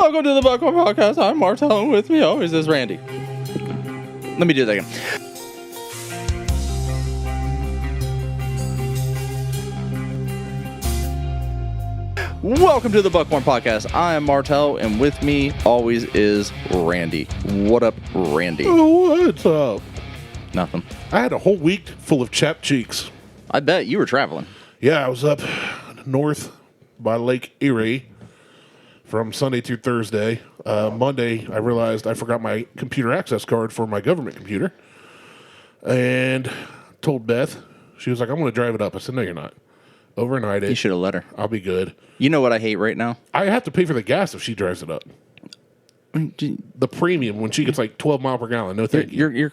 Welcome to the Peppercorn Podcast. I'm Martelle, and with me always is Randy. Let me do that again. Welcome to the Peppercorn Podcast. I am Martelle, and with me always is Randy. What up, Randy? Oh, what's up? Nothing. I had a whole week full of chapped cheeks. I bet you were traveling. Yeah, I was up north by Lake Erie from Sunday through Thursday. Monday, I realized I forgot my computer access card for my government computer. And told Beth, she was like, I'm going to drive it up. I said, no, you're not. Overnight it. You should have let her. I'll be good. You know what I hate right now? I have to pay for the gas if she drives it up. The premium when she gets like 12 miles per gallon. No, thank you.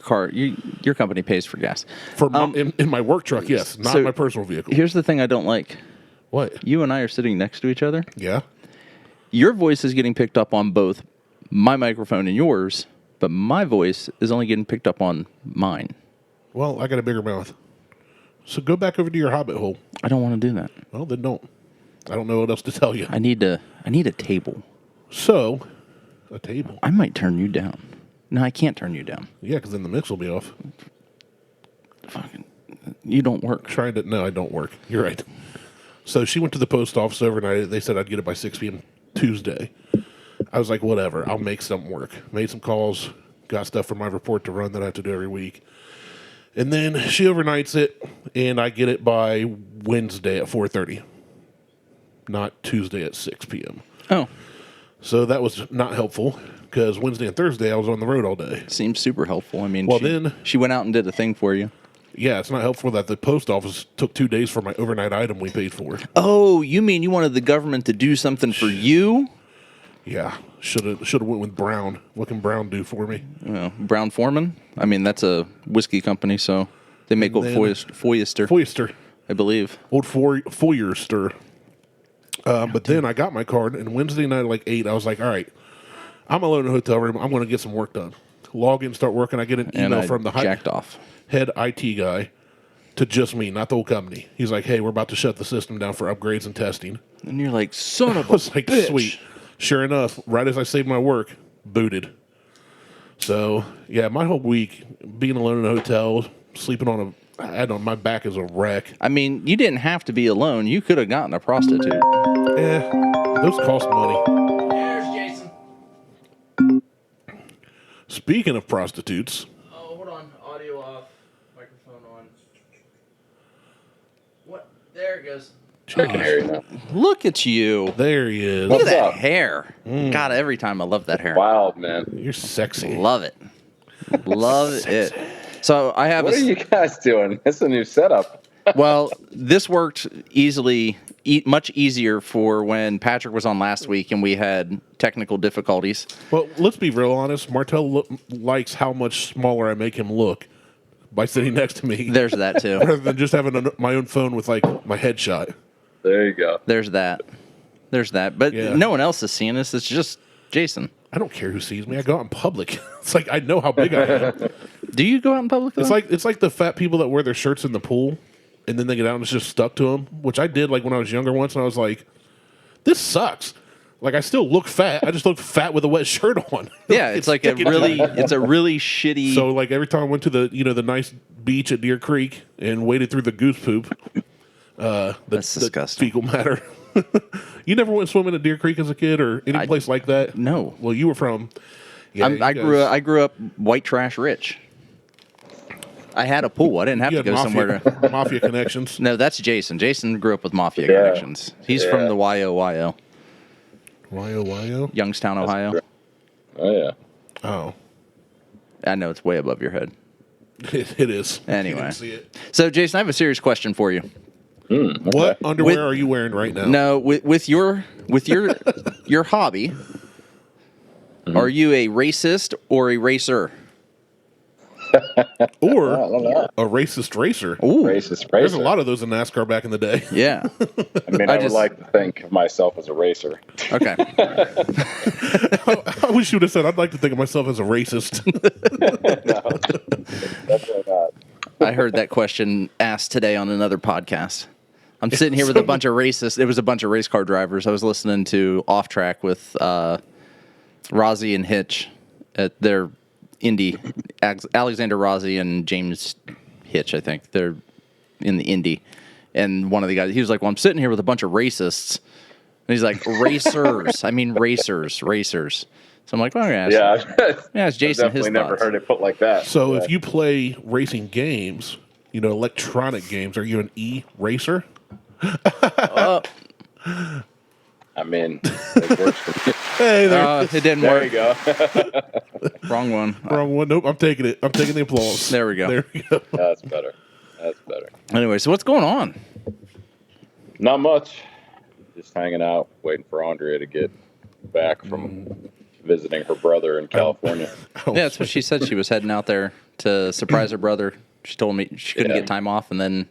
Your company pays for gas. For in my work truck, yes, not my personal vehicle. Here's the thing I don't like. What? You and I are sitting next to each other. Yeah. Your voice is getting picked up on both my microphone and yours, but my voice is only getting picked up on mine. Well, I got a bigger mouth. So go back over to your hobbit hole. I don't want to do that. Well, then don't. I don't know what else to tell you. I need a table. So, a table. I might turn you down. No, I can't turn you down. Yeah, because then the mix will be off. Fucking, you don't work. No, I don't work. You're right. So she went to the post office overnight. They said I'd get it by 6 p.m. Tuesday. I was like, whatever. I'll make something work. Made some calls. Got stuff for my report to run that I have to do every week. And then she overnights it, and I get it by Wednesday at 4:30. Not Tuesday at 6 p.m. Oh. So that was not helpful, because Wednesday and Thursday I was on the road all day. Seems super helpful. I mean, well, she went out and did a thing for you. Yeah, it's not helpful that the post office took 2 days for my overnight item we paid for. Oh, you mean you wanted the government to do something for you? Yeah, should have went with Brown. What can Brown do for me? Brown Foreman? I mean, that's a whiskey company, so they make old Foyester, I believe. Old Foyester. But then I got my card, and Wednesday night at like 8, I was like, all right, I'm alone in a hotel room. I'm going to get some work done. Log in, start working. I get an email from the head IT guy to just me, not the whole company. He's like, hey, we're about to shut the system down for upgrades and testing. And you're like, son of a was like, bitch. Sweet. Sure enough, right as I saved my work, booted. So, yeah, my whole week, being alone in a hotel, sleeping my back is a wreck. I mean, you didn't have to be alone. You could have gotten a prostitute. Those cost money. There's Jason. Speaking of prostitutes. Oh, hold on. Audio off. Microphone on. What? There it goes. Okay. Look at you. There he is. Look at that hair. God, every time I love that hair. Wild, man. You're sexy. Love it. Love it. So I have What are you guys doing? It's a new setup. Well, this worked much easier for when Patrick was on last week and we had technical difficulties. Well, let's be real honest. Martell likes how much smaller I make him look by sitting next to me. There's that, too. Rather than just having my own phone with, like, my headshot. There you go. There's that. But no one else is seeing this. It's just Jason. I don't care who sees me. I go out in public. It's like I know how big I am. Do you go out in public, though? It's like the fat people that wear their shirts in the pool, and then they get out and it's just stuck to them, which I did like when I was younger once, and I was like, this sucks. Like, I still look fat. I just look fat with a wet shirt on. Yeah, it's like a really shitty. So, like, every time I went to the nice beach at Deer Creek and waded through the goose poop, that's disgusting. Fecal matter. You never went swimming at Deer Creek as a kid or any place like that? No. Well, you were from. Yeah, I grew up white trash rich. I had a pool. I didn't have to go somewhere to mafia connections. No, that's Jason. Jason grew up with mafia connections. He's from the YOYO. YOYO? Youngstown, Ohio. Oh yeah. Oh. I know it's way above your head. It is. Anyway. You didn't see it. So, Jason, I have a serious question for you. Okay. What underwear are you wearing right now? No, with your hobby, are you a racist or a racer? Or a racist racer. Ooh. Racist racer. There's a lot of those in NASCAR back in the day. Yeah. I mean, I would like to think of myself as a racer. Okay. I wish you would have said, I'd like to think of myself as a racist. No, definitely not. I heard that question asked today on another podcast. I'm sitting here with a bunch of racists. It was a bunch of race car drivers. I was listening to Off Track with Rossi and Hitch at their Indy. Alexander Rossi and James Hitch, I think. They're in the Indy. And one of the guys, he was like, well, I'm sitting here with a bunch of racists. And he's like, racers. I mean, racers. So I'm like, well, it's Jason. I've definitely never heard it put like that. So if you play racing games, electronic games, are you an e-racer? I mean, it works for me. Hey there. It didn't There work. you go. Wrong one. Wrong one. Nope, I'm taking it. I'm taking the applause. There we go. That's better. Anyway, so what's going on? Not much. Just hanging out, waiting for Andrea to get back from visiting her brother in California. Yeah, that's what she said. She was heading out there to surprise her brother. She told me she couldn't get time off, and then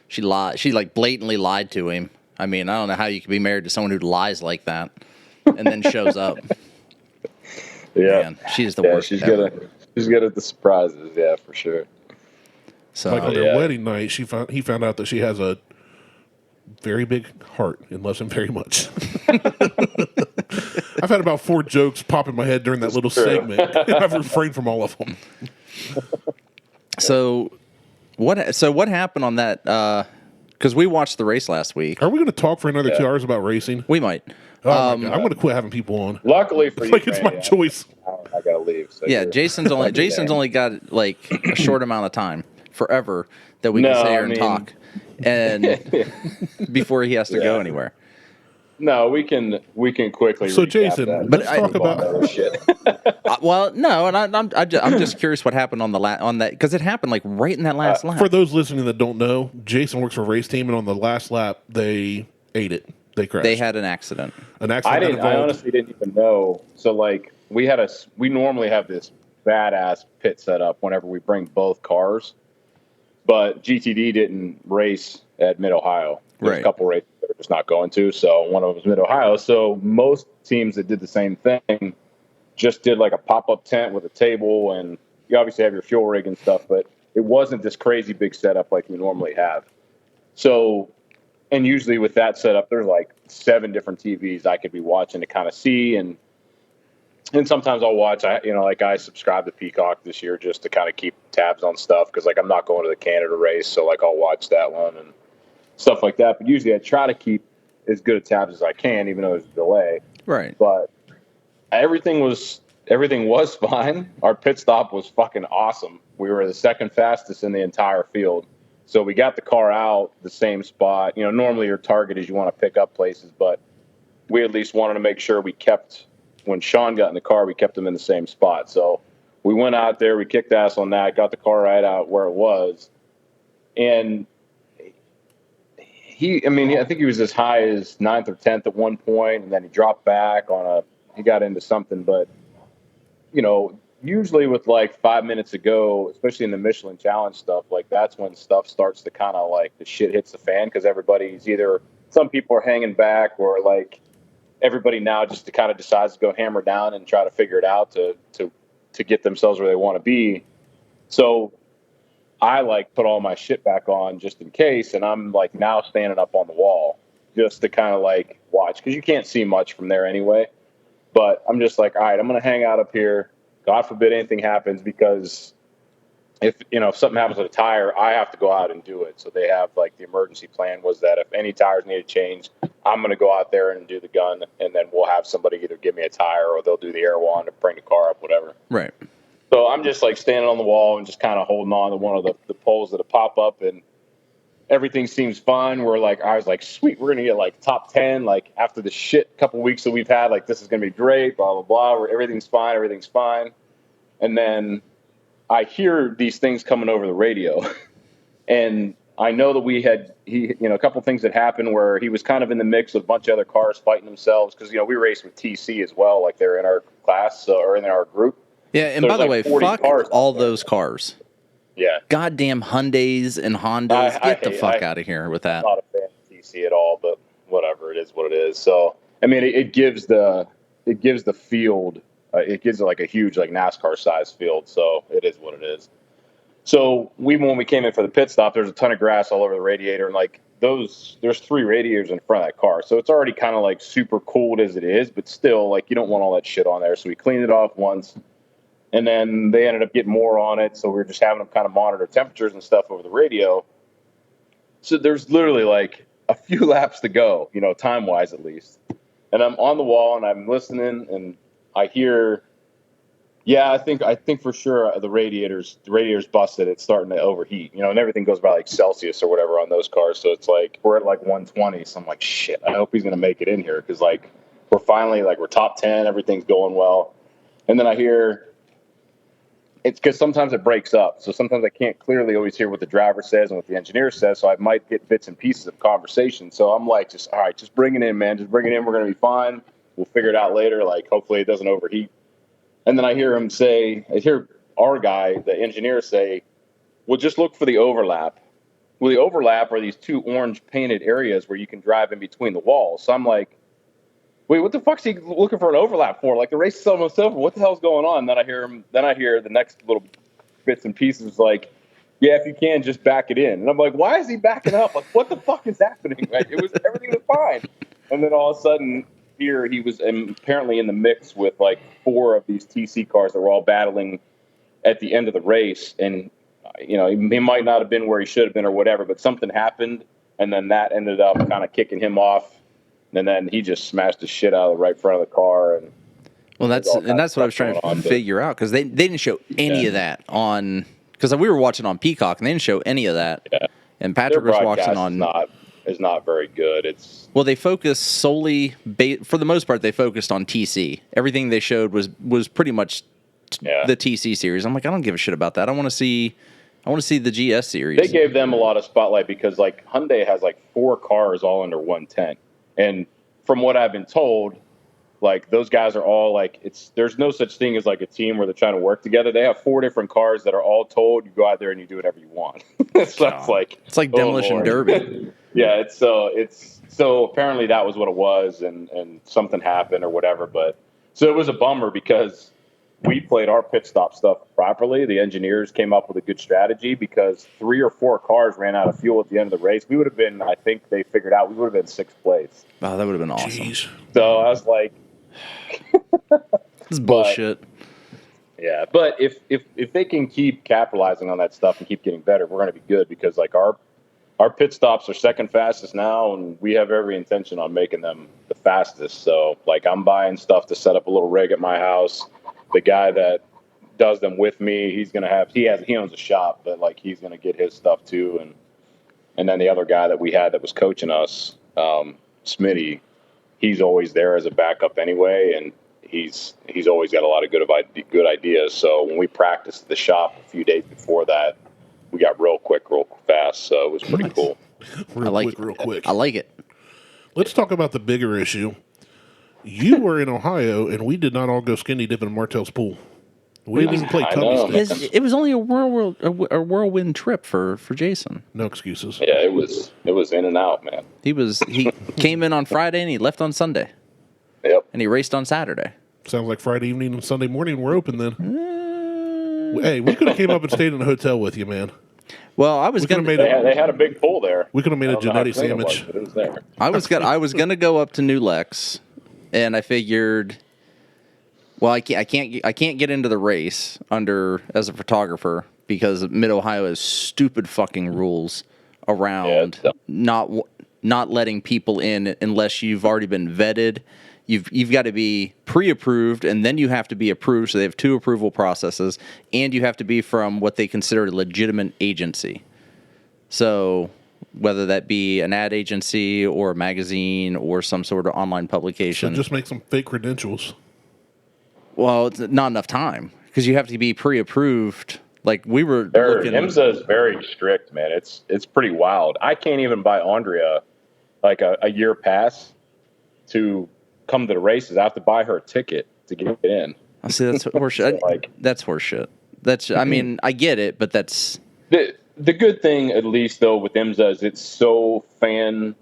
she lied. She blatantly lied to him. I mean, I don't know how you could be married to someone who lies like that, and then shows up. Yeah, man, she's the worst. She's good at the surprises. Yeah, for sure. So on their wedding night, he found out that she has a very big heart and loves him very much. I've had about 4 jokes pop in my head during that little segment. I've refrained from all of them. So what happened on that? Because we watched the race last week. Are we going to talk for another 2 hours about racing? We might. Oh my God. I'm going to quit having people on. Luckily for you, it's my choice. I gotta leave. So Yeah, Jason's only got a short amount of time, forever, that we can sit here and talk, and before he has to go anywhere. No, we can quickly. So Jason, let's talk about shit. Well, no, and I'm just curious what happened on that because it happened right in that last lap. For those listening that don't know, Jason works for a race team, and on the last lap, they ate it. They crashed. They had an accident. I honestly didn't even know. So we normally have this badass pit set up whenever we bring both cars, but GTD didn't race at Mid Ohio. There's a couple races that are just not going to. So one of them was Mid Ohio. So most teams that did the same thing just did a pop-up tent with a table, and you obviously have your fuel rig and stuff, but it wasn't this crazy big setup like we normally have. So, and usually with that setup, there's 7 different TVs I could be watching to kind of see, and sometimes I'll watch. I subscribe to Peacock this year just to kind of keep tabs on stuff because I'm not going to the Canada race, so I'll watch that one and stuff like that. But usually I try to keep as good a tabs as I can, even though there's a delay. Right. But everything was fine. Our pit stop was fucking awesome. We were the second fastest in the entire field. So we got the car out the same spot. Normally your target is you want to pick up places, but we at least wanted to make sure we kept, when Sean got in the car, we kept him in the same spot. So we went out there, we kicked ass on that, got the car right out where it was. And I think he was as high as 9th or 10th at one point, and then he dropped back he got into something. But, usually with 5 minutes to go, especially in the Michelin Challenge stuff, that's when stuff starts to kind of the shit hits the fan because everybody's some people are hanging back or everybody now just kind of decides to go hammer down and try to figure it out to get themselves where they want to be. So I put all my shit back on just in case, and I'm now standing up on the wall just to kind of watch because you can't see much from there anyway. But I'm just all right, I'm going to hang out up here. God forbid anything happens, because if something happens with a tire, I have to go out and do it. So they have the emergency plan was that if any tires need to change, I'm going to go out there and do the gun, and then we'll have somebody either give me a tire or they'll do the air wand to bring the car up, whatever. Right. So I'm just standing on the wall and just kind of holding on to one of the poles that pop up, and everything seems fine. I was sweet, we're going to get top 10, after the shit couple weeks that we've had, this is going to be great, blah, blah, blah, where everything's fine. And then I hear these things coming over the radio, and I know that we had, a couple things that happened where he was kind of in the mix with a bunch of other cars fighting themselves, because, we raced with TC as well, they're in our class or in our group. Yeah, and by the way, fuck all those cars. Yeah. Goddamn Hyundais and Hondas. Get the fuck out of here with that. I'm not a fan of TC at all, but whatever. It is what it is. So, it gives the field, it gives it a huge, NASCAR size field. So it is what it is. So when we came in for the pit stop, there's a ton of grass all over the radiator, and there's 3 radiators in front of that car. So it's already kind of like super cooled as it is, but still, like, you don't want all that shit on there. So we cleaned it off once, and then they ended up getting more on it. So we were just having them kind of monitor temperatures and stuff over the radio. So there's literally like a few laps to go, time wise at least. And I'm on the wall and I'm listening, and I hear, yeah, I think for sure the radiator's busted. It's starting to overheat, and everything goes by like Celsius or whatever on those cars. So it's like we're at like 120. So I'm like, shit, I hope he's gonna make it in here, because like we're finally like we're top 10, everything's going well. And then I hear, it's because sometimes it breaks up. So sometimes I can't clearly always hear what the driver says and what the engineer says. So I might get bits and pieces of conversation. So I'm like, all right, just bring it in, man. Just bring it in. We're going to be fine. We'll figure it out later. Like, hopefully it doesn't overheat. And then I hear our guy, the engineer, say, well, just look for the overlap. Well, the overlap are these 2 orange painted areas where you can drive in between the walls. So I'm like, wait, what the fuck's he looking for an overlap for? Like, the race is almost over. What the hell's going on? And then I hear the next little bits and pieces like, yeah, if you can, just back it in. And I'm like, why is he backing up? Like, what the fuck is happening? Like, everything was fine. And then all of a sudden, here he was apparently in the mix with like 4 of these TC cars that were all battling at the end of the race. And, he might not have been where he should have been or whatever, but something happened. And then that ended up kind of kicking him off. And then he just smashed the shit out of the right front of the car. And that's what I was trying to figure out, because they didn't show any of that on, because we were watching on Peacock and they didn't show any of that. Yeah. And Patrick was watching on. Is not very good. They focused solely for the most part. They focused on TC. Everything they showed was pretty much the TC series. I'm like, I don't give a shit about that. I want to see the GS series. They gave them a lot of spotlight because like Hyundai has like 4 cars all under 110. And from what I've been told, like those guys are all like, there's no such thing as like a team where they're trying to work together. They have 4 different cars that are all told you go out there and you do whatever you want. It's like Demolition Derby. Yeah, so apparently that was what it was, and something happened or whatever. But so it was a bummer because we played our pit stop stuff properly. The engineers came up with a good strategy because 3 or 4 cars ran out of fuel at the end of the race. We would have been, I think they figured out, we would have been 6th place. Wow, that would have been awesome. Jeez. So I was like, this is bullshit. But if they can keep capitalizing on that stuff and keep getting better, we're going to be good, because like our pit stops are 2nd fastest now, and we have every intention on making them the fastest. So like I'm buying stuff to set up a little rig at my house. The guy that does them with me, he owns a shop, but like he's going to get his stuff too. And then the other guy that we had that was coaching us, Smitty, he's always there as a backup anyway. And he's always got a lot of good ideas. So when we practiced at the shop a few days before that, we got real quick, real fast. So it was pretty cool. Real quick. I like it. Let's talk about the bigger issue. You were in Ohio, and we did not all go skinny dipping in Martelle's pool. We didn't even play tummy sticks. It was only a whirlwind trip for Jason. No excuses. Yeah, it was in and out, man. He came in on Friday and he left on Sunday. Yep. And he raced on Saturday. Sounds like Friday evening and Sunday morning we're open then. Hey, we could have came up and stayed in a hotel with you, man. Well, I was going to. They had a big pool there. We could have made a Jannetti sandwich. It was there. I was going to go up to New Lex, and I figured, well, I can't get into the race as a photographer because Mid Ohio has stupid fucking rules around not letting people in unless you've already been vetted. You've got to be pre-approved, and then you have to be approved. So they have 2 approval processes, and you have to be from what they consider a legitimate agency. So whether that be an ad agency or a magazine or some sort of online publication. So just make some fake credentials. Well, it's not enough time because you have to be pre-approved. Like we were looking. IMSA is very strict, man. It's pretty wild. I can't even buy Andrea like a year pass to come to the races. I have to buy her a ticket to get in. I see that's horseshit. That's horseshit. That's I mean, I get it, but that's the good thing, at least though, with IMSA is it's so fan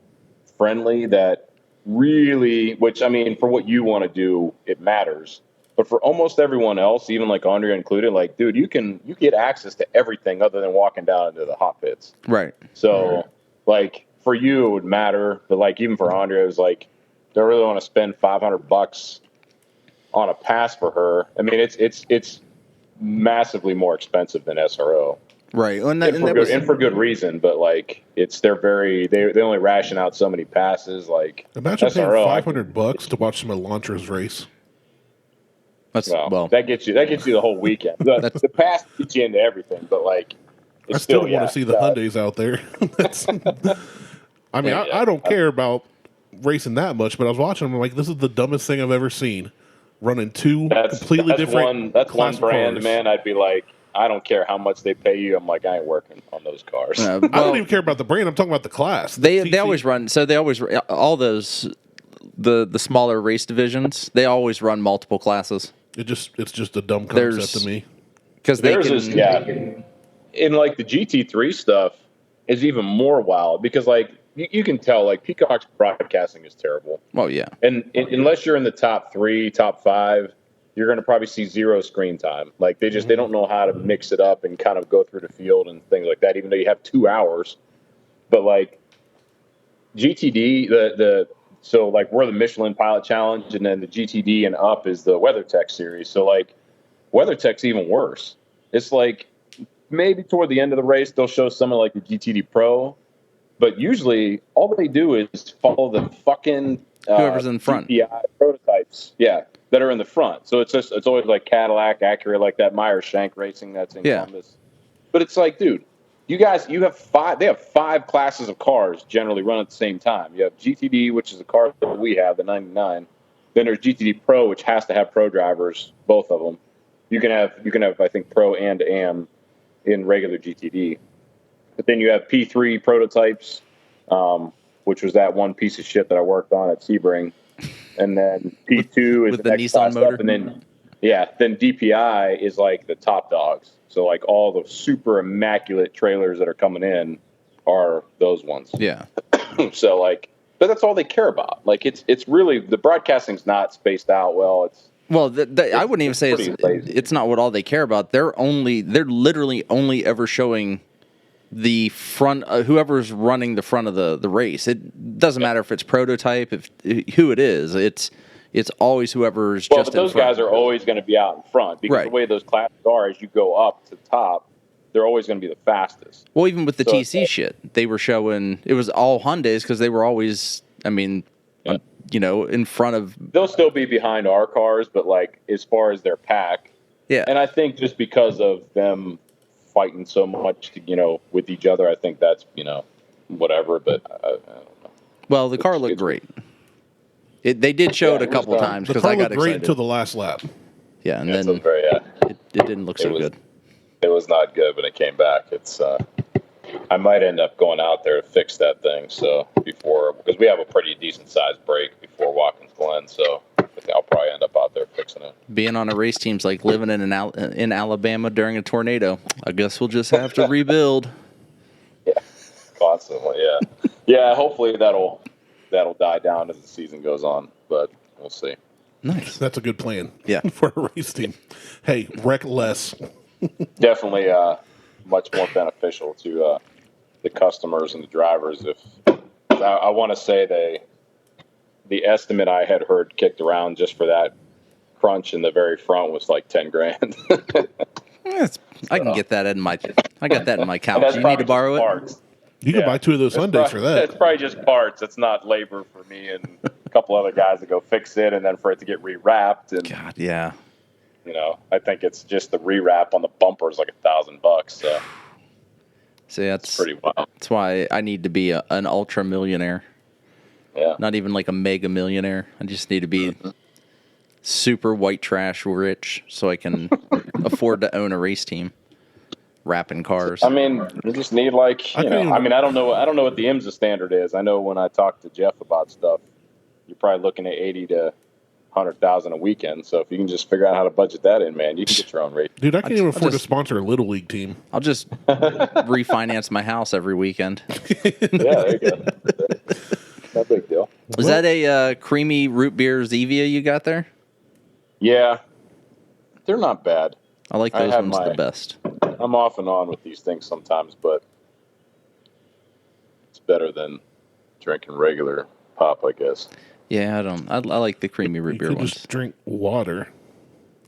friendly that really, which I mean, for what you want to do, it matters. But for almost everyone else, even like Andrea included, like, dude, you get access to everything other than walking down into the hot pits. Right. So, like, for you it would matter, but like even for Andrea, it was like, do I really want to spend $500 on a pass for her? I mean, it's massively more expensive than SRO. Right, and for good reason, but like they only ration out so many passes. Like imagine SRO, paying $500 to watch some Elantras race. That gets you the whole weekend. The pass gets you into everything, but like I still want to see the Hyundais out there. I mean, I don't care about racing that much, but I was watching them. I'm like, this is the dumbest thing I've ever seen. Running two completely different. That's one brand, cars. man. I'd be like, I don't care how much they pay you. I'm like, I ain't working on those cars. I don't even care about the brand. I'm talking about the class. They always run. So they always all those the smaller race divisions. They always run multiple classes. It's just a dumb concept to me. Because in like the GT3 stuff is even more wild because like you can tell like Peacock's broadcasting is terrible. Oh yeah, and unless you're in the top 3, top 5, you're going to probably see 0 screen time. Like they don't know how to mix it up and kind of go through the field and things like that. Even though you have 2 hours, but like GTD so like we're the Michelin Pilot Challenge, and then the GTD and up is the WeatherTech series. So like WeatherTech's even worse. It's like maybe toward the end of the race they'll show someone like the GTD Pro, but usually all they do is follow the fucking whoever's in front DPI prototypes, that are in the front. So it's always like Cadillac, Acura, like that Meyer Shank Racing that's in Columbus. But it's like, dude, they have 5 classes of cars generally run at the same time. You have GTD, which is a car that we have, the 99. Then there's GTD Pro, which has to have pro drivers, both of them. You can have I think Pro and AM in regular GTD. But then you have P3 prototypes, which was that one piece of shit that I worked on at Sebring. And then P2 is with the Nissan motor. Stuff. And then DPI is like the top dogs. So like all the super immaculate trailers that are coming in are those ones. Yeah. So like, but that's all they care about. Like it's really, the broadcasting's not spaced out well. I wouldn't even say it's not what all they care about. They're literally only ever showing the front, whoever's running the front of the race. It doesn't matter if it's prototype, who it is. It's always whoever's just in front. But those guys are always going to be out in front because the way those classes are, as you go up to the top, they're always going to be the fastest. Well, even with the TC shit, they were showing it was all Hyundais because they were always, in front of. They'll still be behind our cars, but like as far as their pack, And I think just because of them fighting so much, with each other, I think that's whatever. But I don't know. Well, the car looked great. They did show it a couple times because I got excited. Great until the last lap. Yeah, and then it didn't look so good. It was not good when it came back. It's I might end up going out there to fix that thing. So because we have a pretty decent sized break before Watkins Glen, so I think I'll probably end up out there fixing it. Being on a race team's like living in Alabama during a tornado. I guess we'll just have to rebuild. Yeah, constantly. Yeah. Hopefully that'll die down as the season goes on, but we'll see. Nice. That's a good plan. Yeah. For a race team. Hey, wreck less. Definitely much more beneficial to the customers and the drivers. I want to say the estimate I had heard kicked around just for that crunch in the very front was like $10,000. I can get that I got that in my couch. You need to borrow it? You can buy 2 of those Hyundais for that. It's probably just parts. It's not labor for me and a couple other guys to go fix it and then for it to get rewrapped. And, God, yeah. I think it's just the rewrap on the bumper is like $1,000. So. See, that's pretty wild. That's why I need to be an ultra millionaire. Yeah. Not even like a mega millionaire. I just need to be super white trash rich so I can afford to own a race team. Wrapping cars. You just need I don't know what the IMSA standard is. I know when I talk to Jeff about stuff, you're probably looking at 80 to 100,000 a weekend. So if you can just figure out how to budget that in, man, you can get your own race. Dude, I can't even afford to sponsor a little league team. I'll just refinance my house every weekend. Yeah, there you go. No big deal. Was that a creamy root beer Zevia you got there? Yeah, they're not bad. I like those ones the best. I'm off and on with these things sometimes, but it's better than drinking regular pop, I guess. Yeah, I don't. I like the creamy root You beer could ones. just drink water.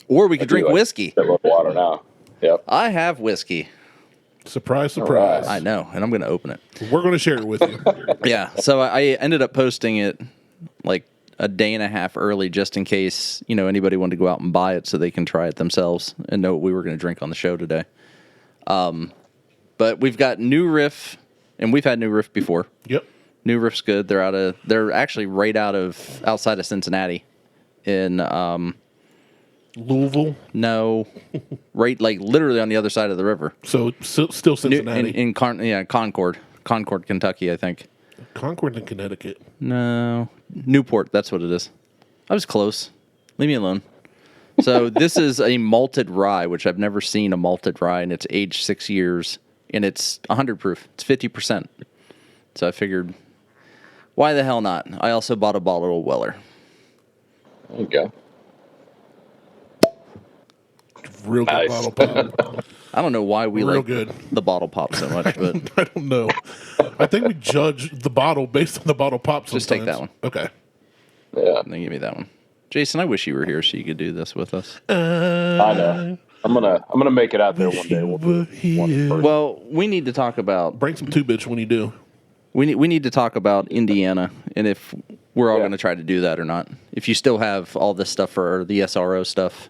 Or we could drink whiskey. I love water now. Yep. I have whiskey. Surprise, surprise. I know, and I'm going to open it. We're going to share it with you. Yeah, so I ended up posting it like a day and a half early just in case, anybody wanted to go out and buy it so they can try it themselves and know what we were going to drink on the show today. But we've got New Riff, and we've had New Riff before. Yep. New Riff's good. They're actually right outside of Cincinnati in Louisville. No, right, like literally on the other side of the river. So still Cincinnati. In Concord, Kentucky, I think. Concord in Connecticut. No, Newport. That's what it is. I was close. Leave me alone. So this is a malted rye, which I've never seen a malted rye, and it's aged 6 years, and it's 100 proof. It's 50%. So I figured, why the hell not? I also bought a bottle of Weller. There you go. Real good Nice. bottle pop. I don't know why we Real like good. the bottle pop so much, but I don't know. I think we judge the bottle based on the bottle pop sometimes. Just take that one. Okay. Yeah. then give me that one. Jason, I wish you were here so you could do this with us. I know. I'm gonna make it out there one day. We'll do one first. Well, we need to talk about Bring some 2-bitch when you do. we need to talk about Indiana and if we're all Yeah. going to try to do that or not. If you still have all this stuff for the SRO stuff,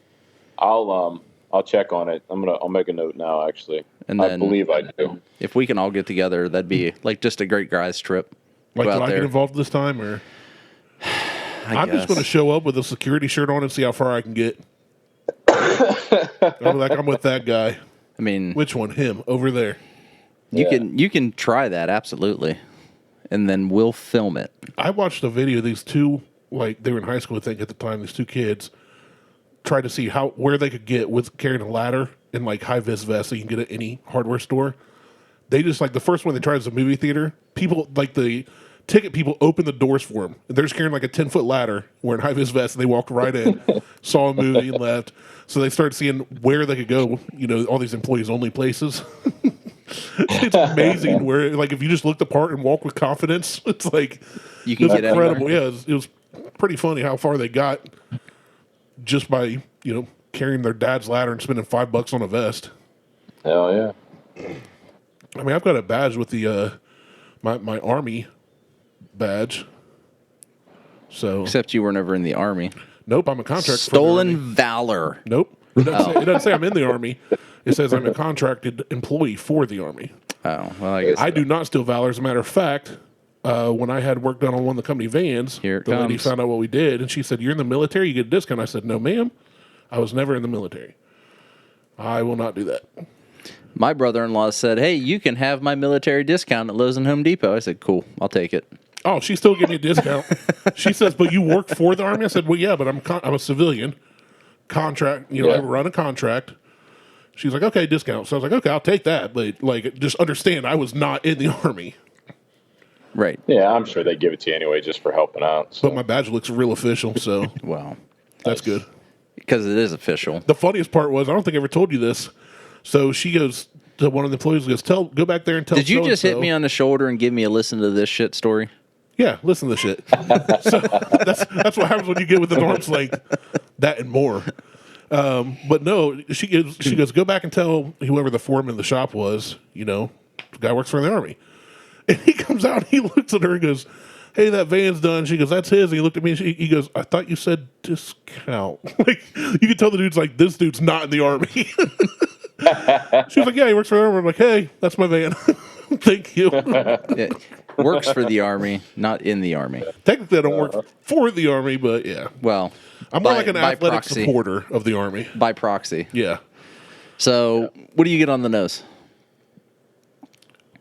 I'll check on it. I'll make a note now. Actually, And I then- believe I do. if we can all get together, that'd be like just a great guys trip. Like, Go did out I there. get involved this time, or I'm guess. just going to show up with a security shirt on and see how far I can get. I'm with that guy. I mean, Which one? Him over there. you Yeah. can try that absolutely, and then we'll film it. I watched a video. These two, like they were in high school, I think at the time. These two kids tried to see where they could get with carrying a ladder and like high vis vest, so you can get it at any hardware store. They just like the first one they tried was a movie theater. People like the ticket people opened the doors for them. They're just carrying like a 10-foot ladder, wearing high vis vests, and they walked right in, saw a movie, and left. So they started seeing where they could go. All these employees only places. It's amazing where, like, if you just look the part and walk with confidence, it's like You can it was get incredible. anywhere. Yeah, it was pretty funny how far they got just by carrying their dad's ladder and spending $5 on a vest. Hell yeah. I mean, I've got a badge with the my Army badge. So Except you were never in the Army. nope, I'm a contract. Stolen valor. Nope. It doesn't say I'm in the Army. It says I'm a contracted employee for the Army. Oh, well, I guess I do not steal valor. As a matter of fact, when I had work done on one of the company vans, Here it the lady comes. found out what we did, and she said, "You're in the military, you get a discount." I said, "No, ma'am. I was never in the military. I will not do that." my brother-in-law said, "Hey, you can have my military discount at Lowe's and Home Depot." I said, "Cool, I'll take it." Oh, she still gave me a discount. She says, "But you work for the Army?" I said, "Well, yeah, but I'm a civilian contract. I run a contract." She's like, "Okay, discount." So I was like, "Okay, I'll take that, but like, just understand, I was not in the Army." Right. Yeah, I'm sure they give it to you anyway, just for helping out. So. But my badge looks real official, so Well, that's good. because it is official. The funniest part was, I don't think I ever told you this. So she goes to one of the employees, goes, "Go back there and tell." Did you just hit so-and-so." me on the shoulder and give me a listen to this shit story? Yeah, listen to this shit. So that's what happens when you get within arm's length. That and more. But no, she goes, "Go back and tell whoever the foreman of the shop was, the guy works for the Army." And he comes out and he looks at her and goes, "Hey, that van's done." She goes, "That's his." And he looked at me and he goes, "I thought you said discount." Like, you could tell the dude's like, this dude's not in the Army. She was like, "Yeah, he works for the Army." I'm like, "Hey, that's my van." Thank you. It works for the Army, not in the Army. Technically, I don't work for the Army, but yeah. Well, I'm more by- like an by athletic proxy. supporter of the Army. By proxy. Yeah. So, what do you get on the nose?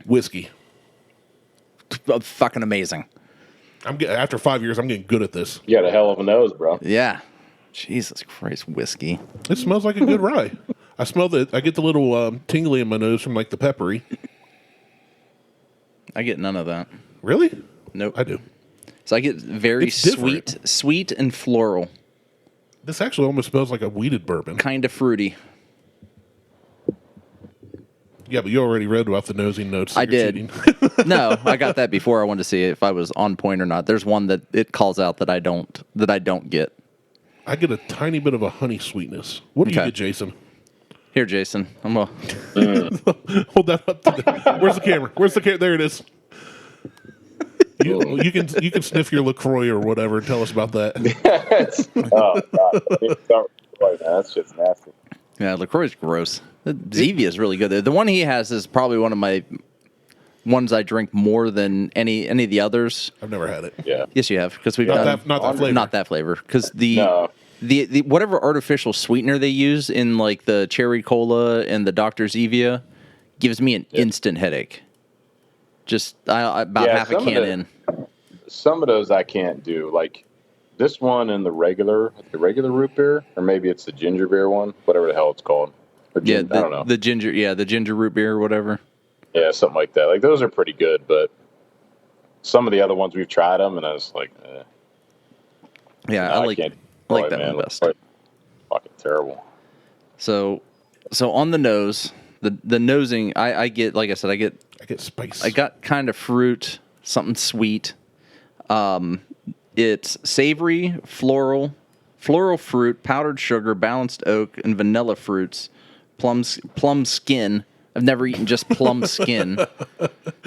Whiskey. Fucking amazing. After 5 years, I'm getting good at this. You got a hell of a nose, bro. Yeah. Jesus Christ, whiskey. It smells like a good rye. I get the little tingly in my nose from like the peppery. I get none of that. Really? Nope. I do. So I get very It's different. sweet and floral, This actually almost smells like a weeded bourbon. kind of fruity. Yeah, but you already read about the nosing notes. I did. Cheating. No, I got that before. I wanted to see if I was on point or not. There's one that it calls out that I don't get. I get a tiny bit of a honey sweetness. What do you Okay. get, Jason? Here, Jason. Hold that up. Where's the camera? Where's the camera? There it is. You can sniff your LaCroix or whatever and tell us about that. Oh God, that's just nasty. Yeah, LaCroix is gross. The Zevia is really good. The one he has is probably one of my ones I drink more than any of the others. I've never had it. Yeah. Yes, you have, because we've Not done that flavor. Not that flavor, because No. the whatever artificial sweetener they use in like the cherry cola and the Dr. Zevia gives me an instant headache. Just about half a can in. Some of those I can't do. Like this one and the regular root beer, or maybe it's the ginger beer one, whatever the hell it's called. I don't know. The ginger root beer or whatever. Yeah, something like that. Like those are pretty good, but some of the other ones we've tried them, and I was like, Yeah, no, I like can't that man. one best. Fucking terrible. So on the nose, the nosing, I get, like I said, I get spice. I got kind of fruit, something sweet. It's savory, floral fruit, powdered sugar, balanced oak, and vanilla fruits. Plum skin. I've never eaten just plum skin.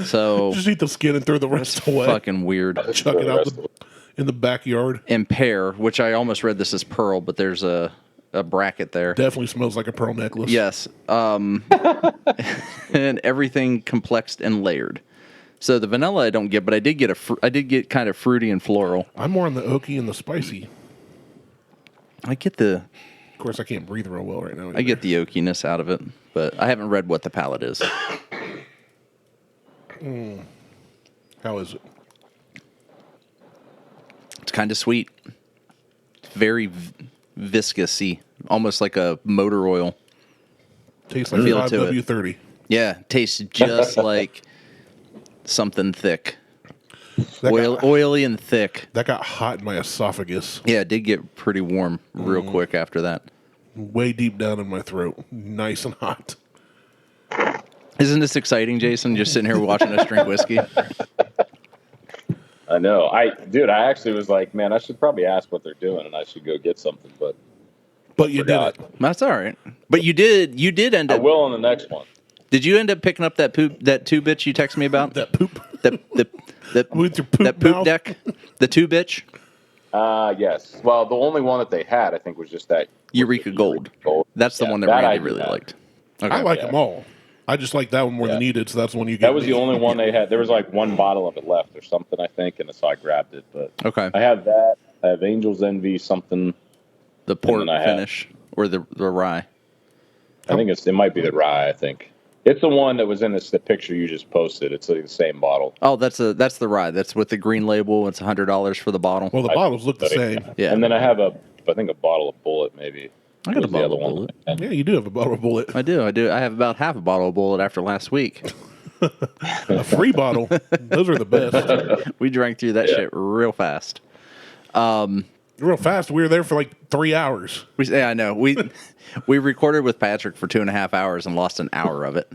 So just eat the skin and throw the rest away. fucking weird. Chuck it out in the backyard. And pear, which I almost read this as pearl, but there's a bracket there. Definitely smells like a pearl necklace. Yes. And everything complexed and layered. So the vanilla I don't get, but I did get kind of fruity and floral. I'm more on the oaky and the spicy. I get the Of course, I can't breathe real well right now. I get the oakiness out of it, but I haven't read what the palate is. How is it? It's kind of sweet. It's very viscous-y, almost like a motor oil. Tastes like Feel to it. 5W30. Yeah, tastes just like something thick. That Oily and thick. That got hot in my esophagus. Yeah, it did get pretty warm real quick after that. Way deep down in my throat. Nice and hot. Isn't this exciting, Jason? Just sitting here watching us drink whiskey. I know. I actually was like, man, I should probably ask what they're doing, and I should go get something. But you forgot. did it. That's all right. But you did end I up. will on the next one. Did you end up picking up that 2-bitch you texted me about? That poop. With your poop that poop mouth? deck? The 2-bitch? Yes. Well, the only one that they had, I think, was just that Eureka Gold. That's the one that Randy really liked. Okay. I like them all. I just like that one more than you did, so that's the one you get. That was the only one they had. There was like one bottle of it left or something, I think, and so I grabbed it. But Okay. I have that. I have Angel's Envy something. The port finish or the rye. I think it might be the rye. I think it's the one that was in the picture you just posted. It's like the same bottle. Oh, that's the rye. That's with the green label. It's $100 for the bottle. Well, the bottles look the same. Yeah. And then I have I think a bottle of Bullet maybe. I got a bottle of Bullet. Yeah, you do have a bottle of Bullet. I do. I have about half a bottle of Bullet after last week. A free bottle. Those are the best. We drank through that shit real fast. Real fast. We were there for like 3 hours. I know. We recorded with Patrick for 2.5 hours and lost an hour of it.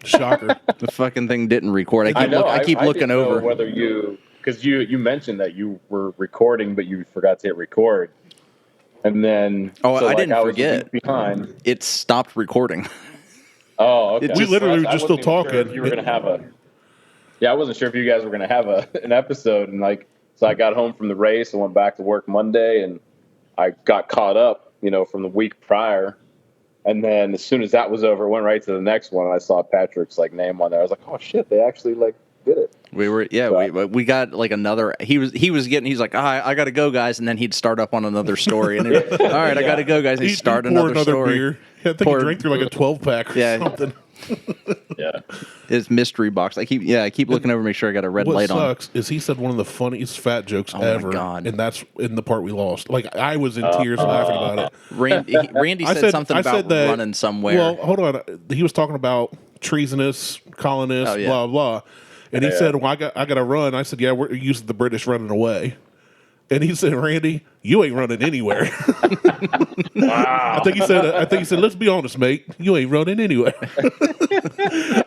Shocker. The fucking thing didn't record. I keep looking didn't know over. whether because you mentioned that you were recording, but you forgot to hit record. And then I didn't was forget. behind. It stopped recording. Oh, okay. We literally were I just wasn't still even sure talking. if you were gonna have I wasn't sure if you guys were gonna have an episode, and so I got home from the race and went back to work Monday, and I got caught up, from the week prior. And then as soon as that was over, went right to the next one, and I saw Patrick's name on there. I was like, oh shit, they actually did it. We got another. He's like, I gotta go, guys, and then he'd start up on another story, and all right, I gotta go, guys, and he'd start another story. Beer. I think he drank through a 12-pack or something. Yeah, his mystery box. I keep looking over, to make sure I got a red light on. What sucks is he said one of the funniest fat jokes ever, my God. and that's in the part we lost. I was in tears laughing about it. Randy said something about running somewhere. Well, hold on. He was talking about treasonous colonists, blah blah, and he said, "Well, I got to run." I said, "Yeah, we're using the British running away." And he said, Randy, you ain't running anywhere. Wow. I think he said, let's be honest, mate. You ain't running anywhere.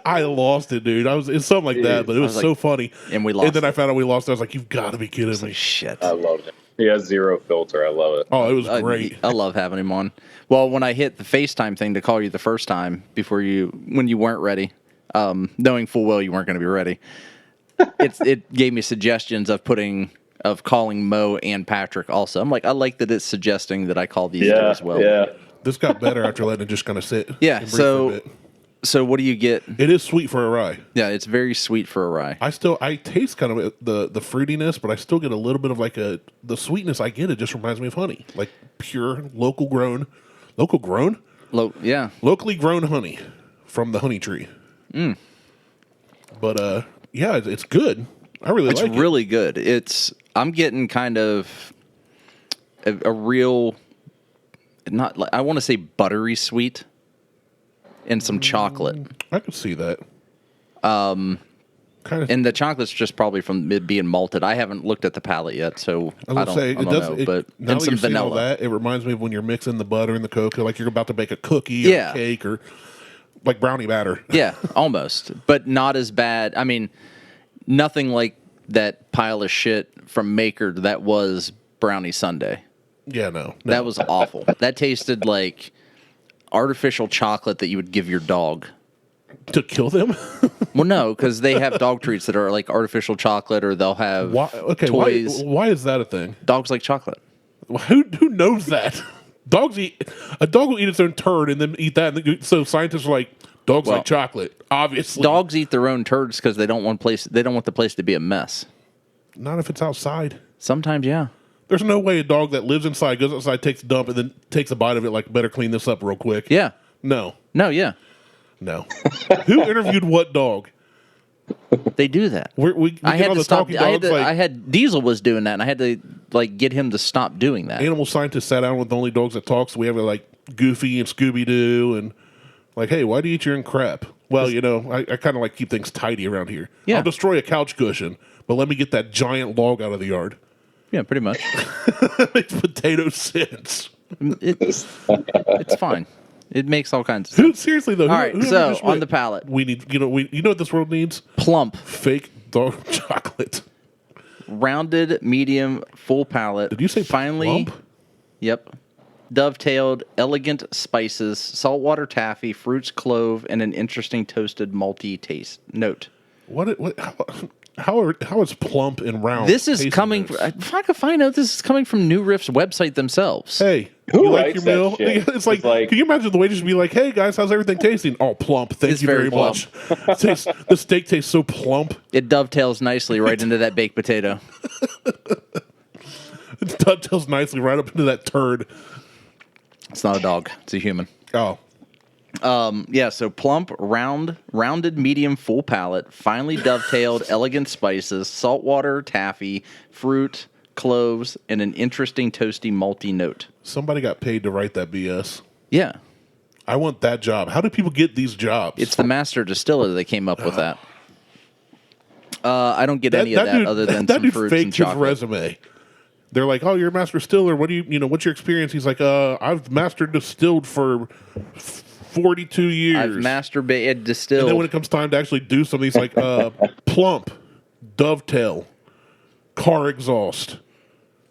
I lost it, dude. It's something like that, but it was so funny. And we lost. And then I found out we lost. I was like, you've got to be kidding me. Shit. I loved it. He has zero filter. I love it. Oh, it was great. I love having him on. Well, when I hit the FaceTime thing to call you the first time when you weren't ready, knowing full well you weren't going to be ready, it gave me suggestions of calling Mo and Patrick also. I'm like, I like that it's suggesting that I call these two as well. Yeah. This got better after letting it just kind of sit. Yeah. And breathe for a bit. So what do you get? It is sweet for a rye. Yeah, it's very sweet for a rye. I taste kind of the fruitiness, but I still get a little bit of like the sweetness I get. It just reminds me of honey, like pure locally grown, locally grown honey from the honey tree. But yeah, it's good. I really like it. It's really good. I'm getting kind of a real, not like, I want to say buttery sweet and some chocolate. I could see that. Kind of. And the chocolate's just probably from it being malted. I haven't looked at the palate yet, so I don't know. But now and that some you're saying all vanilla. that, it reminds me of when you're mixing the butter and the cocoa, like you're about to bake a cookie or a cake or like brownie batter. Yeah, almost, but not as bad. I mean, nothing like that pile of shit from Maker that was brownie sundae. Yeah, no. That was awful. That tasted like artificial chocolate that you would give your dog. To kill them? Well, no, because they have dog treats that are like artificial chocolate, or they'll have toys. Why is that a thing? Dogs like chocolate. Who knows that? A dog will eat its own turd and then eat that. And so scientists are like, dogs like chocolate. Obviously, dogs eat their own turds because they don't want the place to be a mess. Not if it's outside. Sometimes, yeah. There's no way a dog that lives inside goes outside, takes a dump, and then takes a bite of it. Like, better clean this up real quick. Yeah. No. Yeah. No. Who interviewed what dog? They do that. I had to stop. I had Diesel was doing that, and I had to get him to stop doing that. Animal scientists sat down with the only dogs that talk. So we have like Goofy and Scooby Doo, and like, hey, why do you eat your own crap? Well, I kind of like keep things tidy around here. Yeah. I'll destroy a couch cushion, but let me get that giant log out of the yard. Yeah, pretty much. Makes potato sense. It's fine. It makes all kinds of sense. Seriously though. All right, so on the palate, we need. You know what this world needs? Plump, fake dog chocolate, rounded, medium, full palate. Did you say finally? plump? Yep. Dovetailed, elegant spices, saltwater taffy, fruits, clove, and an interesting toasted malty taste note. How is plump and round? This is coming. If I could find out, this is coming from New Riff's website themselves. Hey, who you like writes your meal? that shit? It's like, can you imagine the waiters be like, "Hey guys, how's everything tasting?" Oh, plump. Thank you very much. The steak tastes so plump. It dovetails nicely right into that baked potato. It dovetails nicely right up into that turd. It's not a dog. It's a human. Oh. Yeah, so plump, rounded, medium, full palate, finely dovetailed, elegant spices, saltwater, taffy, fruit, cloves, and an interesting toasty, malty note. Somebody got paid to write that BS. Yeah. I want that job. How do people get these jobs? It's the master distiller that came up with that. I don't get any of that dude, other than that some dude fruits faked and his chocolate. resume. They're like, "Oh, you're a master distiller. What do what's your experience?" He's like, "I've master distilled for 42 years. I've masturbated distilled." And then when it comes time to actually do something, he's like, plump, dovetail, car exhaust.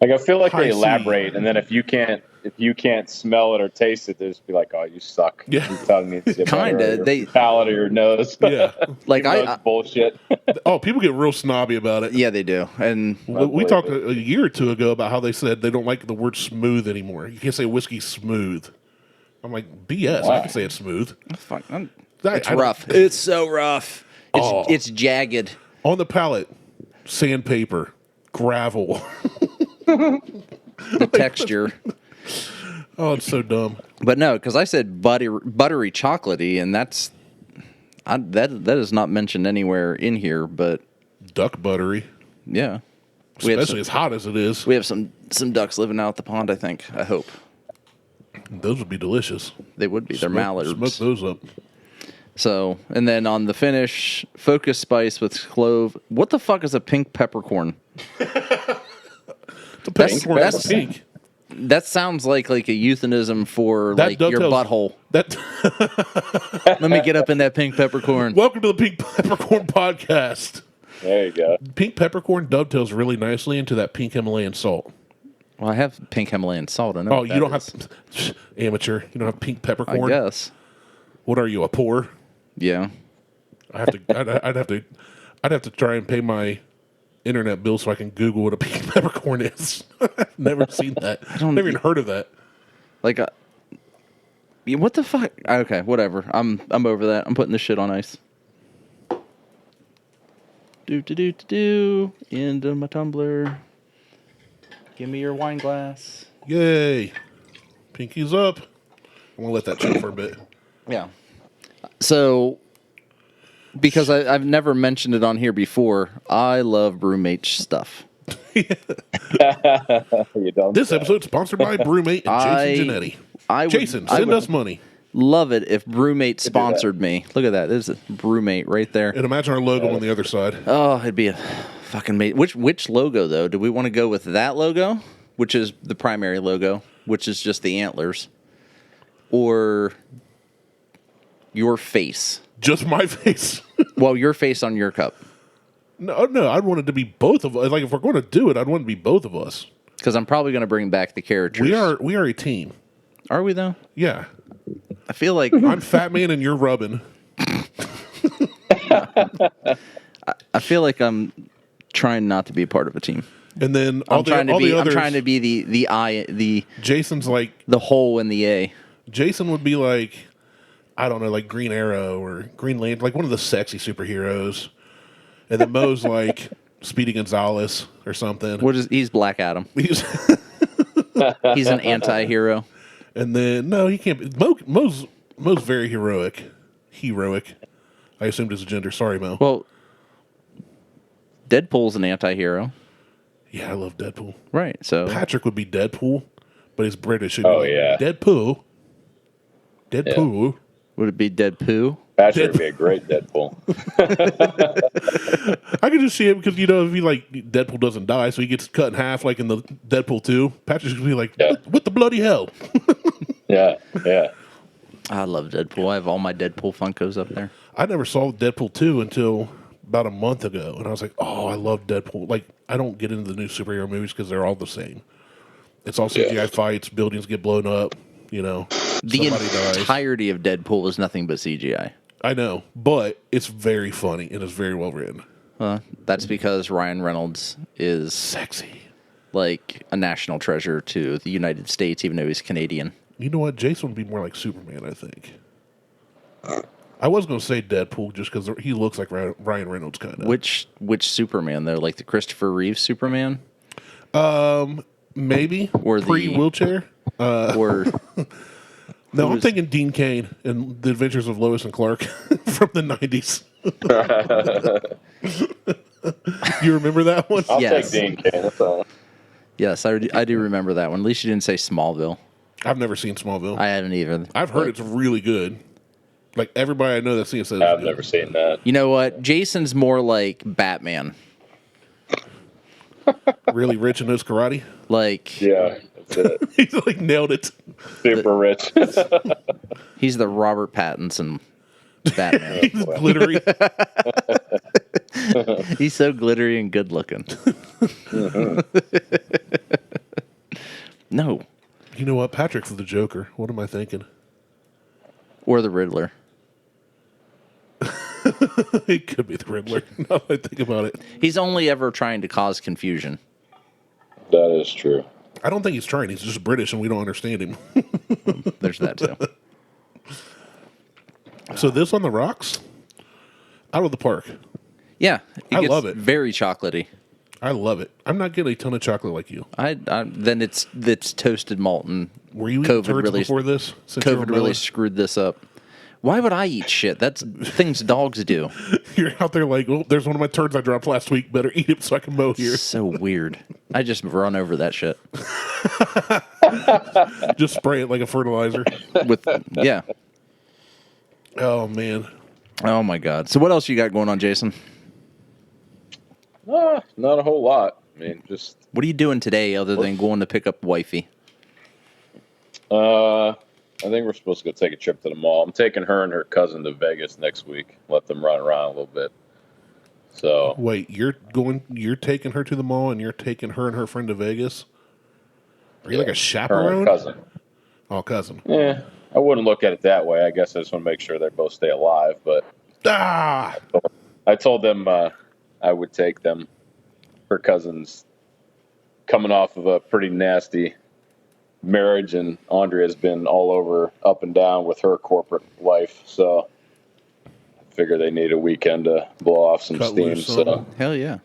Like, I feel like High they C. elaborate, and then if you can't smell it or taste it, they just be like, "Oh, you suck." Yeah. You probably need to get better Kinda. at your palate or your nose. Yeah. Like, Even though it's bullshit. Oh, people get real snobby about it. Yeah, they do. And We talked a year or two ago about how they said they don't like the word smooth anymore. You can't say whiskey smooth. I'm like, BS. Why? I can say it's smooth. fuck, It's rough. It's so rough. It's jagged. On the palate, sandpaper, gravel. The texture. Oh, it's so dumb. But no, because I said buttery chocolatey, and that is not mentioned anywhere in here. But Duck buttery. yeah, Especially as hot as it is. we have some ducks living out the pond. I think. I hope Those would be delicious. they would be. They're mallards. Smoke those up. So, and then on the finish, focus spice with clove. What the fuck is a pink peppercorn? The peppercorn is pink. That sounds like a euphemism for That your dovetails- butthole. That. Let me get up in that pink peppercorn. Welcome to the Pink Peppercorn Podcast. There you go. Pink peppercorn dovetails really nicely into that pink Himalayan salt. Well, I have pink Himalayan salt. I know. Oh, what you that don't is. have amateur. You don't have pink I peppercorn. guess. What are you, a poor? Yeah. I have to. I'd have to try and pay my internet bill so I can Google what a pink peppercorn is. I've never seen that. Never even heard of that. Like yeah, what the fuck? Okay, whatever. I'm over that. I'm putting this shit on ice. Do into my tumbler. Give me your wine glass. Yay! Pinky's up. I'm gonna let that chill for a bit. Yeah. So, because I've never mentioned it on here before, I love Brewmate stuff. You don't. This episode sponsored by Brewmate and Jason Jannetti. Jason, send us money. Love it if Brewmate sponsored me. Look at that. There's a Brewmate right there. And imagine our logo on the other side. Oh, it'd be a fucking mate. Which logo though? Do we want to go with that logo, which is the primary logo, which is just the antlers, or your face? Just my face. Well, your face on your cup. No, I'd want it to be both of us. Like if we're going to do it, I'd want it to be both of us. Because I'm probably going to bring back the characters. We are a team. Are we though? Yeah. I feel like I'm Fat Man and you're Rubbin. I feel like I'm trying not to be a part of a team. And then I'm trying to be the Jason's like the hole in the A. Jason would be like, I don't know, like Green Arrow or Green Lantern, like one of the sexy superheroes. And then Mo's like Speedy Gonzalez or something. He's Black Adam. He's He's an anti-hero. And then no, he can't be. Mo's very heroic. I assumed his gender. Sorry, Mo. Well, Deadpool's an anti-hero. Yeah, I love Deadpool. Right, so Patrick would be Deadpool, but he's British. He'd Oh, be like, yeah. Deadpool. Deadpool. would it be Deadpoo? Patrick would be a great Deadpool. I could just see him because, if he like Deadpool doesn't die, so he gets cut in half like in the Deadpool 2. Patrick's going to be like, Yeah. what the bloody hell? Yeah. I love Deadpool. I have all my Deadpool Funkos up there. I never saw Deadpool 2 until about a month ago, and I was like, oh, I love Deadpool. Like, I don't get into the new superhero movies because they're all the same. It's all CGI fights, buildings get blown up, The somebody dies. entirety of Deadpool is nothing but CGI. I know, but it's very funny and it's very well written. That's because Ryan Reynolds is Sexy. like a national treasure to the United States, even though he's Canadian. You know what? Jason would be more like Superman, I think. I was going to say Deadpool just because he looks like Ryan Reynolds kind of. Which Superman though? Like the Christopher Reeve Superman, Maybe Or the- pre-wheelchair. or No, I'm thinking Dean Cain and The Adventures of Lois and Clark from the 90s. You remember that one? I'll Yes. take Dean Cain. That's all. yes, I do remember that one. At least you didn't say Smallville. I've never seen Smallville. I haven't either. I've heard it's really good. Like everybody I know that's seen it says I've it's good. never seen that. You know what? Jason's more like Batman. Really rich and knows karate. Like Yeah, that's it. He's like nailed it. Super rich. he's the Robert Pattinson Batman. He's glittery. He's so glittery and good looking. No. You know what? Patrick's the Joker. What am I thinking? Or the Riddler. It could be the Riddler. Now that I think about it. He's only ever trying to cause confusion. That is true. I don't think he's trying. He's just British and we don't understand him. There's that too. So this on the rocks? Out of the park. Yeah. I gets love it. Very chocolatey. I love it. I'm not getting a ton of chocolate like you. Then it's toasted malt and Were you eating COVID turds really before this? Since you were COVID really mellow? screwed this up. Why would I eat shit? That's things dogs do. You're out there like, well, there's one of my turds I dropped last week. Better eat it so I can mow here. So weird. I just run over that shit Just spray it like a fertilizer. with yeah. Oh, man. Oh my god. So what else you got going on, Jason? Not a whole lot. I mean, just What are you doing today other than going to pick up wifey? I think we're supposed to go take a trip to the mall. I'm taking her and her cousin to Vegas next week. Let them run around a little bit. So Wait, you're taking her to the mall, and you're taking her and her friend to Vegas? Are you like a her chaperone? and her cousin. Oh, cousin. Yeah, I wouldn't look at it that way. I guess I just want to make sure they both stay alive. But I told them I would take them. Her cousin's coming off of a pretty nasty marriage, and Andrea's been all over, up and down with her corporate life. So I figure they need a weekend to blow off some Cut steam. loose So some. Hell yeah.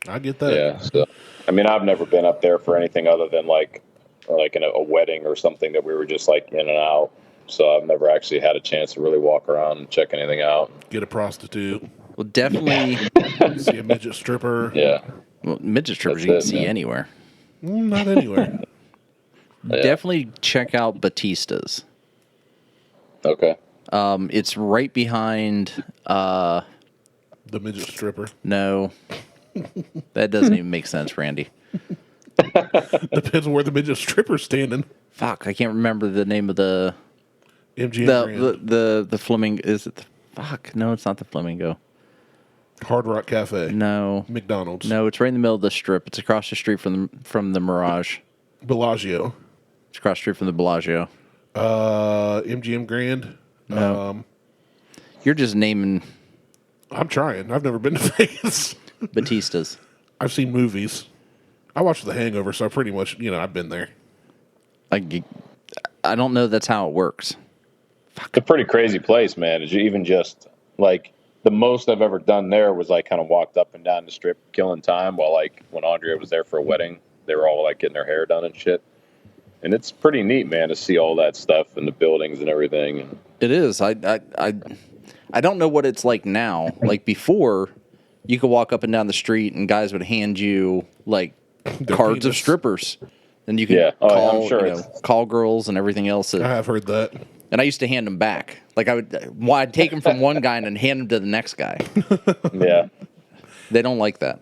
I get that. yeah. So I mean, I've never been up there for anything other than like in a wedding or something that we were just like in and out. So I've never actually had a chance to really walk around and check anything out. Get a prostitute. Well, definitely. See a midget stripper. Yeah. Well, midget strippers That's you can it, see man. anywhere. Not anywhere. Yeah. Definitely check out Batista's. Okay. It's right behind. The midget stripper. No, that doesn't even make sense, Randy. Depends on where the midget stripper's standing. Fuck, I can't remember the name of the MGM Grand. the flamingo. Is it? Fuck, no, it's not the flamingo. Hard Rock Cafe. No, McDonald's. no, it's right in the middle of the strip. It's across the street from the Mirage. Bellagio. It's across the street from the Bellagio. MGM Grand. No. You're just naming I'm trying. I've never been to Vegas. Batista's. I've seen movies. I watched The Hangover, so pretty much, I've been there. I don't know that's how it works. It's a pretty crazy place, man. Is you even just like the most I've ever done there was like kind of walked up and down the strip killing time while like when Andrea was there for a wedding, they were all like getting their hair done and shit. And it's pretty neat, man, to see all that stuff and the buildings and everything. And It is. I don't know what it's like now. Like before, you could walk up and down the street and guys would hand you like cards of penis. strippers, and you could Yeah. Oh, call I'm sure call girls and everything else. I have heard that. And I used to hand them back. Like I'd take them from one guy and then hand them to the next guy. yeah. They don't like that.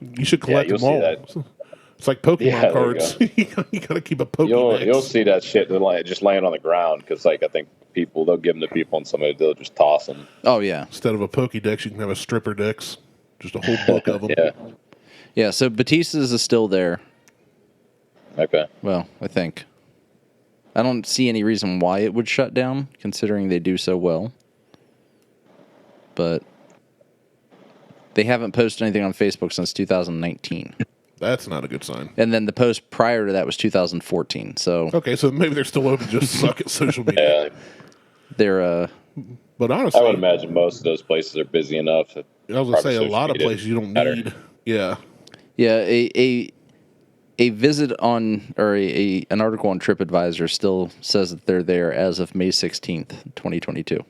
You should collect you'll them all. see that. It's like Pokemon Yeah, there you cards. You got to keep a Pokédex. You'll see that shit just laying on the ground because like I think they'll give them to people and somebody they'll just toss them. Oh yeah, Instead of a Pokédex, you can have a stripper dex. Just a whole book of them. Yeah. yeah. So Batista's is still there. Okay. Well, I think. I don't see any reason why it would shut down, considering they do so well. But they haven't posted anything on Facebook since 2019. That's not a good sign. And then the post prior to that was 2014. So Okay, so maybe they're still open, just suck at social media. Yeah. they're But honestly, I would imagine most of those places are busy enough. I was going to say, a lot of places you don't matter. need. Yeah. yeah, a visit on or an article on TripAdvisor still says that they're there as of May 16th, 2022.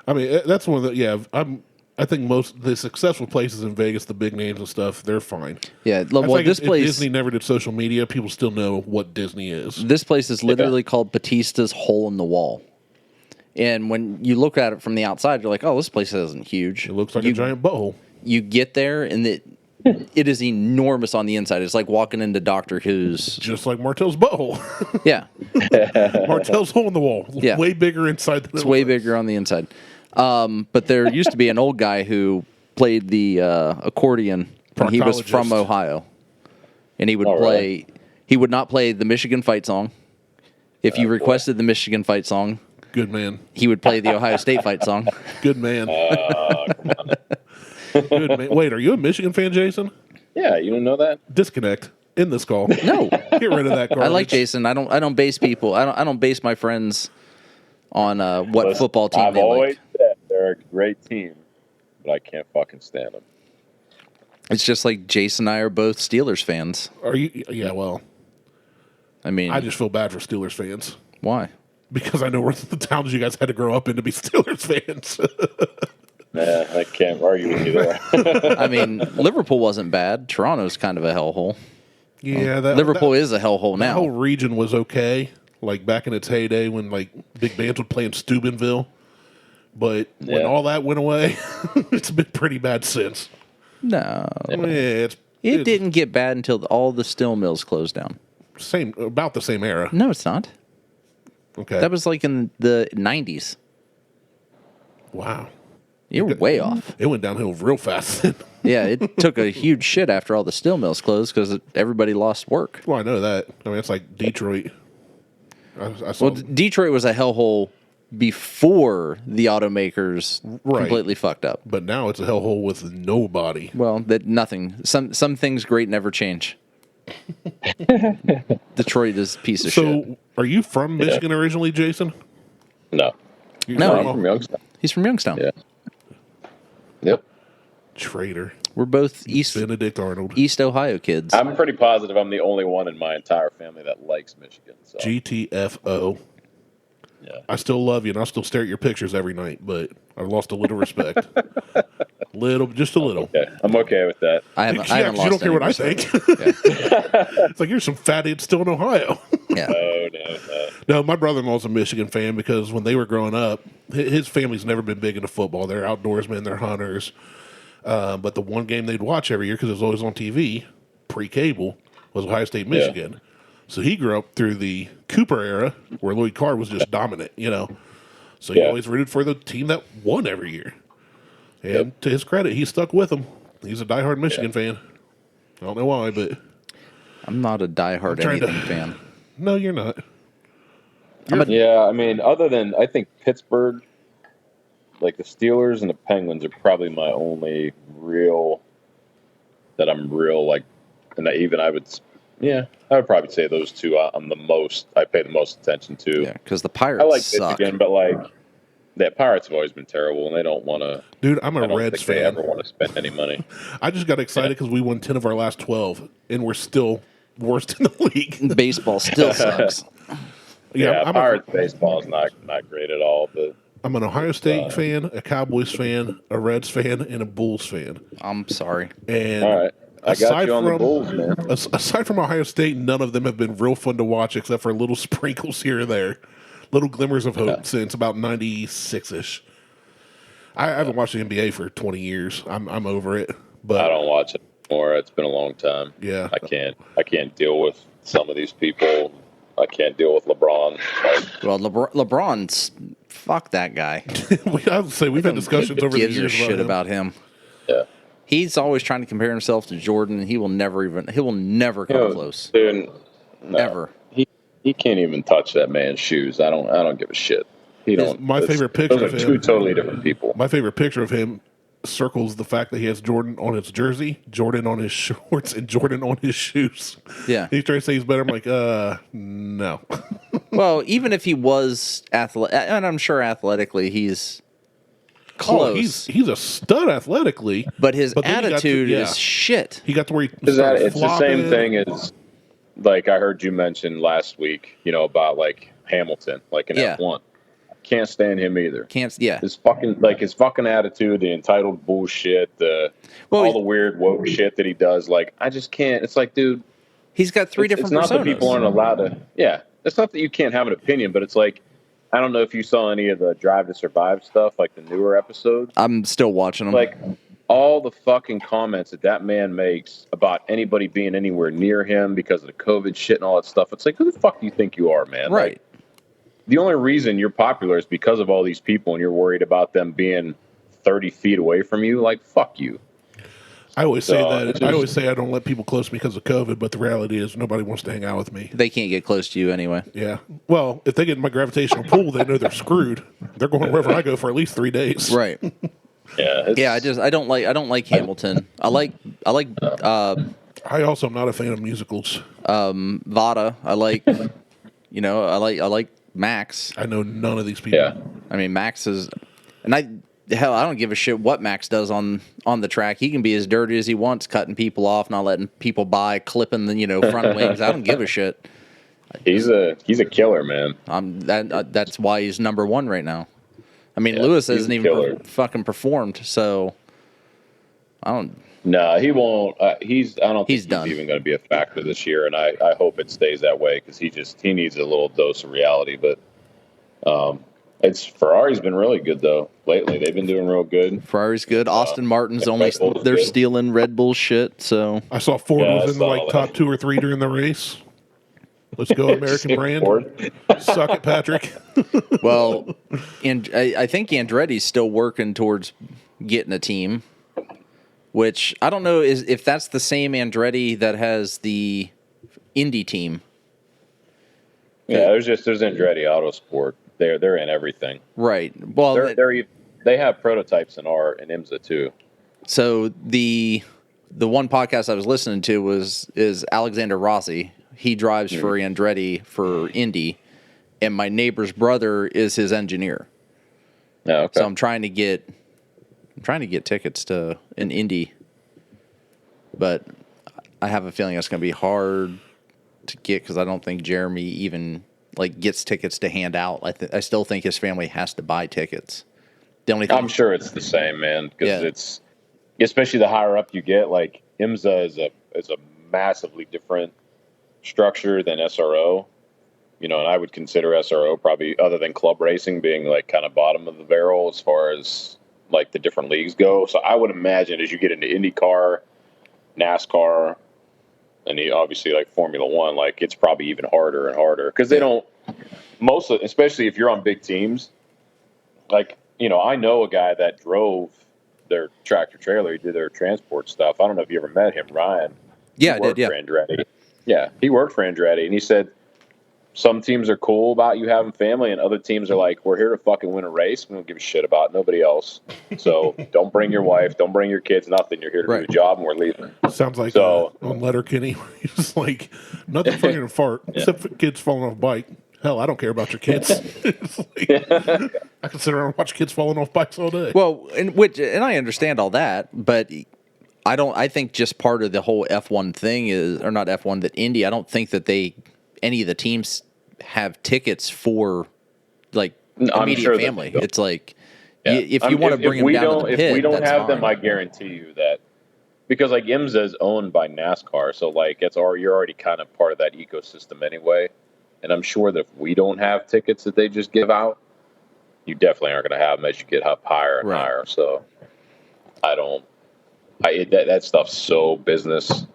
I mean, that's one of the, I think most the successful places in Vegas, the big names and stuff, they're fine. Yeah, I well, think this if place Disney never did social media, people still know what Disney is. this place is literally called Batista's Hole in the Wall. And when you look at it from the outside, you're like, "Oh, this place isn't huge." It looks like a giant butthole. You get there, and it is enormous on the inside. It's like walking into Doctor Who's. Just like Martel's butthole. Yeah, Martel's hole in the wall. Yeah. Way bigger inside than it's way bigger on the inside. But there used to be an old guy who played the accordion. And he was from Proctologist. Ohio, and he would Oh, play. really? He would not play the Michigan fight song. If you boy. requested the Michigan fight song, Good man. he would play the Ohio State fight song. Good man. Come on. Good man. Wait, are you a Michigan fan, Jason? Yeah, you don't know that? Disconnect. In this call. No, Get rid of that garbage. I like Jason. I don't base people. I don't base my friends on what Listen, football team I've they always like. said they're a great team, but I can't fucking stand them. It's just like Jason and I are both Steelers fans. Are you? Yeah, well, I mean, I just feel bad for Steelers fans. why? Because I know where the towns you guys had to grow up in to be Steelers fans. Yeah, I can't argue with you there. I mean, Liverpool wasn't bad. Toronto's kind of a hellhole. Yeah, Liverpool is a hellhole that whole now. region was okay, like back in its heyday when like big bands would play in Steubenville. But when Yeah. all that went away, it's been pretty bad since. No. It's It didn't get bad until all the steel mills closed down. about the same era. No, it's not. Okay. That was like in the 90s. Wow. You're way off. It went downhill real fast. Yeah, it took a huge shit after all the steel mills closed because everybody lost work. Well, I know that. I mean, it's like Detroit. I saw. Well, Detroit was a hellhole before the automakers Right. completely fucked up. But now it's a hellhole with nobody. Well, that nothing. Some things great never change. Detroit is a piece of shit. So, are you from Michigan originally, Jason? No. You're No. I'm from Youngstown. He's from Youngstown. Yeah. Yep. Traitor. We're both East Benedict Arnold. Ohio kids. I'm pretty positive I'm the only one in my entire family that likes Michigan. So. GTFO. Yeah. I still love you, and I'll still stare at your pictures every night, but I've lost a little respect. Just a little. Okay. I'm okay with that. I haven't lost you don't care any what I respect. think. Yeah. It's like you're some fat idiot still in Ohio. Yeah. Oh, no. No, my brother-in-law's a Michigan fan because when they were growing up, his family's never been big into football. They're outdoorsmen, they're hunters. But the one game they'd watch every year because it was always on TV, pre-cable, was Ohio State, Michigan. So he grew up through the Cooper era where Lloyd Carr was just dominant, So he always rooted for the team that won every year. And to his credit, he stuck with them. He's a diehard Michigan fan. I don't know why, but I'm not a diehard anything fan. no, you're not. Yeah, I mean, other than I think Pittsburgh, like the Steelers and the Penguins are probably my only real like, and I would probably say those two. I pay the most attention to. Yeah, because the Pirates I like suck. Michigan, but like the Pirates have always been terrible, and they don't want to. Dude, I'm I a don't Reds think they fan. ever want to spend any money. I just got excited because we won 10 of our last 12, and we're still worst in the league. Baseball still sucks. Yeah, I'm Pirates baseball is not great at all, but. I'm an Ohio State fan, a Cowboys fan, a Reds fan, and a Bulls fan. I'm sorry. And All right. I got you on the Bulls, man. Aside from Ohio State, none of them have been real fun to watch except for little sprinkles here and there. Little glimmers of hope since about 96-ish. I haven't watched the NBA for 20 years. I'm over it. But I don't watch it anymore. It's been a long time. Yeah. I can't deal with some of these people. I can't deal with LeBron. Well, LeBron's fuck that guy. I would say we've had discussions over the Gives years a shit him. about him. Yeah. He's always trying to compare himself to Jordan, and he will never come close. Dude, no, Ever. He can't even touch that man's shoes. I don't give a shit. My favorite picture Those of are him. two totally different people. My favorite picture of him circles the fact that he has Jordan on his jersey, Jordan on his shorts, and Jordan on his shoes. Yeah. He's trying to say he's better. I'm like, no. Well, even if he was athletic, and I'm sure athletically he's close, He's a stud athletically, but his then he got to- attitude yeah. is shit. He got to where he It's started the same flopping. thing as, like, I heard you mention last week, about, like, Hamilton, like in Yeah. F1. Can't stand him either. Yeah. His fucking attitude, the entitled bullshit, all the weird woke shit that he does. Like, I just can't. It's like, dude, He's got three different It's not personas. that people aren't allowed to. Yeah, it's not that you can't have an opinion, but it's like, I don't know if you saw any of the Drive to Survive stuff, like the newer episodes. I'm still watching them. Like, all the fucking comments that man makes about anybody being anywhere near him because of the COVID shit and all that stuff. It's like, who the fuck do you think you are, man? Right. Like, the only reason you're popular is because of all these people and you're worried about them being 30 feet away from you. Like, fuck you. I always say that. it's I just- always say I don't let people close to me because of COVID, but the reality is nobody wants to hang out with me. They can't get close to you anyway. Yeah. Well, if they get in my gravitational pull, they know they're screwed. They're going wherever I go for at least 3 days. Right. Yeah. Yeah, I don't like Hamilton. I like I also am not a fan of musicals. Vada. I like I like Max. I know none of these people. Yeah. I mean, Max is, and I don't give a shit what Max does on the track. He can be as dirty as he wants, cutting people off, not letting people by, clipping the front wings. I don't give a shit. He's a killer, man. That's why he's number one right now. I mean, Yeah, Lewis he's hasn't a even killer. fucking performed, so I don't. No, he won't. I don't think He's he's done. even going to be a factor this year, and I hope it stays that way because he needs a little dose of reality. But It's Ferrari's been really good though lately. They've been doing real good. Ferrari's good. Aston Martin's only they're good. stealing Red Bull shit. So I saw Ford Yeah, was I in the saw top that. 2 or 3 during the race. Let's go, American brand. Ford. Suck it, Patrick. well, and I think Andretti's still working towards getting a team, which I don't know if that's the same Andretti that has the Indy team. Yeah, there's Andretti Autosport. They're in everything. Right. Well, they have prototypes in IMSA too. So the one podcast I was listening to is Alexander Rossi. He drives for Andretti for Indy, and my neighbor's brother is his engineer. Oh, okay. So I'm trying to get tickets to an Indy, but I have a feeling it's going to be hard to get because I don't think Jeremy even gets tickets to hand out. I still think his family has to buy tickets. The only thing I'm sure it's the same, man, because Yeah. it's especially the higher up you get. Like IMSA is a massively different structure than SRO. And I would consider SRO probably, other than club racing, being kind of bottom of the barrel as far as the different leagues go. So I would imagine as you get into IndyCar, NASCAR, and obviously Formula One, it's probably even harder and harder because they don't especially if you're on big teams. I know a guy that drove their tractor trailer. He did their transport stuff. I don't know if you ever met him, Ryan. Yeah, I did. Yeah. For Andretti. Yeah, he worked for Andretti, and he said some teams are cool about you having family, and other teams are like, we're here to fucking win a race. We don't give a shit about nobody else. So don't bring your wife, don't bring your kids, nothing. You're here to do a job, and we're leaving. Sounds like on Letterkenny, he's like, nothing funny to fart, except for kids falling off a bike. Hell, I don't care about your kids. I can sit around and watch kids falling off bikes all day. Well, and I understand all that, but I think just part of the whole F1 thing is, or not F1, that Indy, I don't think that any of the teams have tickets for immediate family. It's if you want to bring them down to the pit, if we don't that's have fine. them, I guarantee you that, because IMSA is owned by NASCAR, so you're already kind of part of that ecosystem anyway. And I'm sure that if we don't have tickets that they just give out, you definitely aren't going to have them as you get up higher and higher. So that stuff's so business.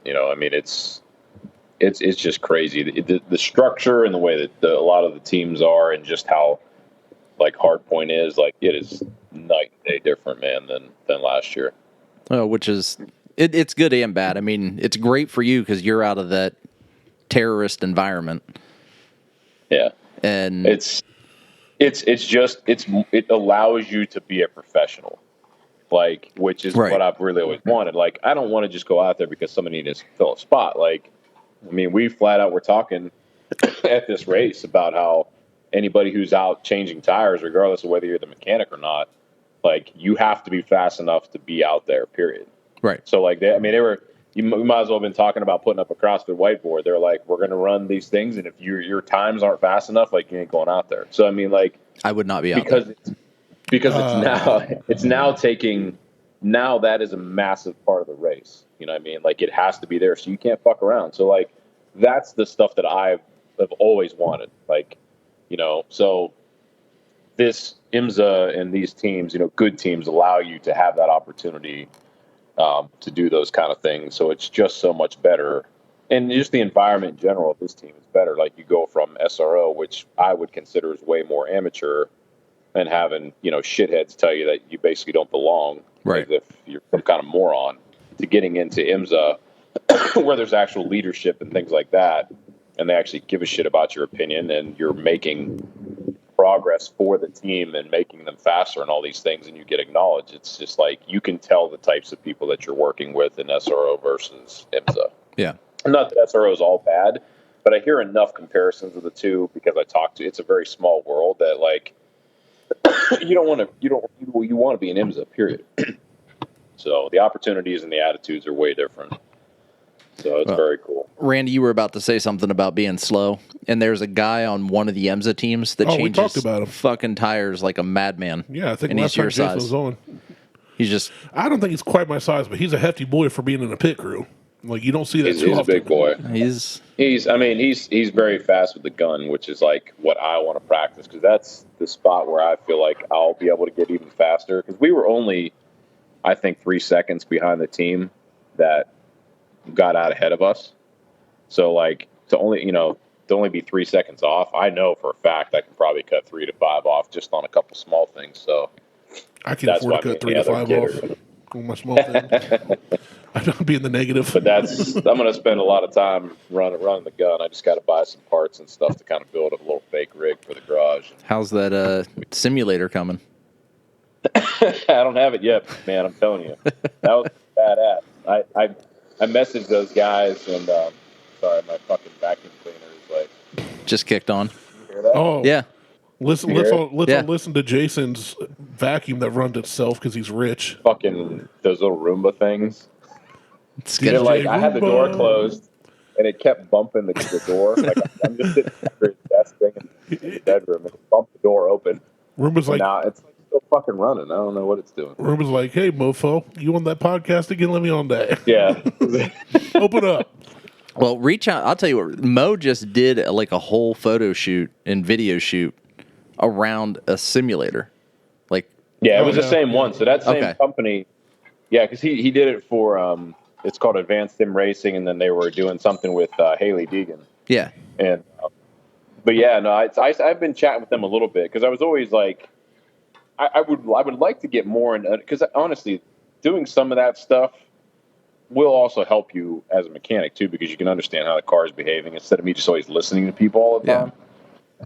It's just crazy. The structure and the way that a lot of the teams are, and just how Hardpoint is, it is night and day different, man, than last year. Which is it's good and bad. I mean, it's great for you because you're out of that terrorist environment. Yeah, and it allows you to be a professional, which is what I've really always wanted. I don't want to just go out there because somebody needs to fill a spot. We flat out were talking at this race about how anybody who's out changing tires, regardless of whether you're the mechanic or not, you have to be fast enough to be out there, period. Right. So you might as well have been talking about putting up a CrossFit whiteboard. They're like, we're going to run these things, and if your times aren't fast enough, you ain't going out there. So I would not be out there because it's now taking. Now that is a massive part of the race. You know what I mean? It has to be there, so you can't fuck around. So that's the stuff that I have always wanted. So this IMSA and these teams, good teams, allow you to have that opportunity to do those kind of things. So it's just so much better. And just the environment in general of this team is better. You go from SRO, which I would consider is way more amateur, and having, shitheads tell you that you basically don't belong, right? As if you're some kind of moron, to getting into IMSA, where there's actual leadership and things like that, and they actually give a shit about your opinion, and you're making progress for the team and making them faster and all these things, and you get acknowledged. It's just you can tell the types of people that you're working with in SRO versus IMSA. Yeah. Not that SRO is all bad, but I hear enough comparisons of the two because it's a very small world that you want to be an IMSA, period. So the opportunities and the attitudes are way different. So it's very cool. Randy, you were about to say something about being slow, and there's a guy on one of the IMSA teams that changes we talked about him. Fucking tires like a madman. Yeah, I think and last he's time your Jason size. was on. He's just... I don't think he's quite my size, but he's a hefty boy for being in a pit crew. Like you don't see that He's too a often. big boy. He's He's very fast with the gun, which is like what I want to practice because that's the spot where I feel like I'll be able to get even faster. Because we were only, I think, 3 seconds behind the team that got out ahead of us. So like to only be 3 seconds off, I know for a fact I can probably cut 3 to 5 off just on a couple small things. So I can afford to cut 3 to 5 off on my small thing. I don't be in the negative. But I'm going to spend a lot of time running the gun. I just got to buy some parts and stuff to kind of build a little fake rig for the garage. how's that simulator coming? I don't have it yet, man. I'm telling you, that was badass. I messaged those guys and sorry, my fucking vacuum cleaner is like Just kicked on. you hear that? Oh Yeah. Let's all listen to Jason's vacuum that runs itself because he's rich. Fucking those little Roomba things. It's DJ good. I had the door Roomba. closed and it kept bumping the door. Like I'm just sitting under his desk thing in the bedroom and it bumped the door open. Roomba's like, Now it's like still fucking running. I don't know what it's doing. Roomba's like, hey, mofo, you on that podcast again? Let me on that. Yeah. Open up. Well, reach out. I'll tell you what. Mo just did like a whole photo shoot and video shoot around a simulator. Like, Yeah, it was yeah. the same one. So that same Okay. company, yeah, because he did it for it's called Advanced Sim Racing, and then they were doing something with Haley Deegan. yeah, And but yeah, no, I've been chatting with them a little bit because I was always like, I would like to get more in because honestly, doing some of that stuff will also help you as a mechanic too because you can understand how the car is behaving instead of me just always listening to people all the time.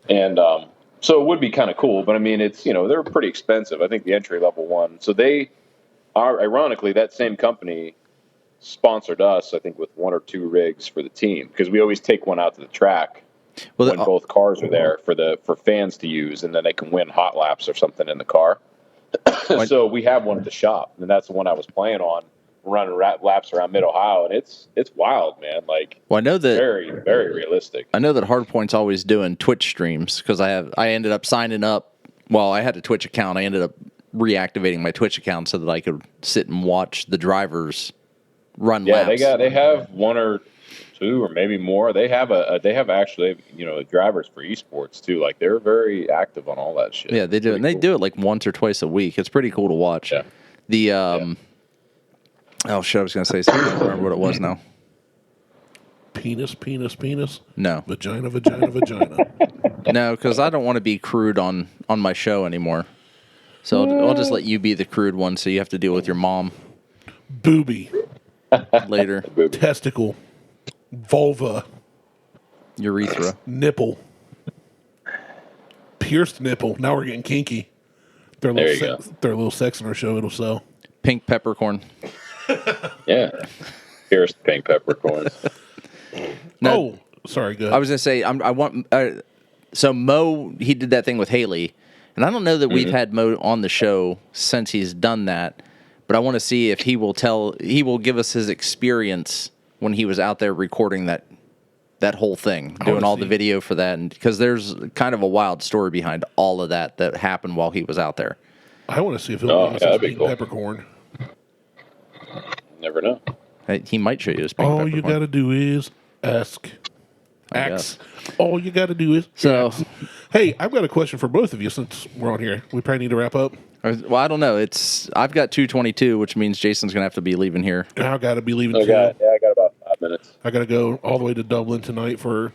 And so it would be kind of cool, but I mean, it's they're pretty expensive. I think the entry level one. So they are ironically that same company sponsored us, I think, with 1 or 2 rigs for the team because we always take one out to the track well, when both cars are there for fans to use, and then they can win hot laps or something in the car. So we have one at the shop, and that's the one I was playing on, running laps around Mid Ohio, and it's wild, man. Like, I know that very very realistic. I know that Hardpoint's always doing Twitch streams because I ended up signing up. Well, I had a Twitch account. I ended up reactivating my Twitch account so that I could sit and watch the drivers run laps. They have 1 or 2 or maybe more. They have actually drivers for esports too. Like they're very active on all that shit. Yeah, they do, and they do it like once or twice a week. It's pretty cool to watch. Yeah. The oh shit, I was gonna say something. I don't remember what it was now. Penis. No, Vagina. no, because I don't want to be crude on my show anymore. So I'll just let you be the crude one, so you have to deal with your mom Booby. later. Testicle. Vulva. Urethra. Nipple. Pierced nipple. Now we're getting kinky. They're a There you little, they're a little sex in our show. It'll sell. Pink peppercorn. Yeah. Here's pink peppercorns. No, Oh, sorry. Good. I was gonna say I want. So Mo, he did that thing with Haley, and I don't know that we've had Mo on the show since he's done that. But I want to see if he will give us his experience when he was out there recording that whole thing, doing all the video for that, and because there's kind of a wild story behind all of that happened while he was out there. I want to see if he'll give us that'd be his cool. peppercorn. Never know. He might show you his pink All peppercorn. you got to do is ask. guess. All you got to do is So- ask. Hey, I've got a question for both of you since we're on here. We probably need to wrap up. Well, I don't know. I've got 2:22, which means Jason's gonna have to be leaving here. I got to be leaving I too. got about 5 minutes. I got to go all the way to Dublin tonight for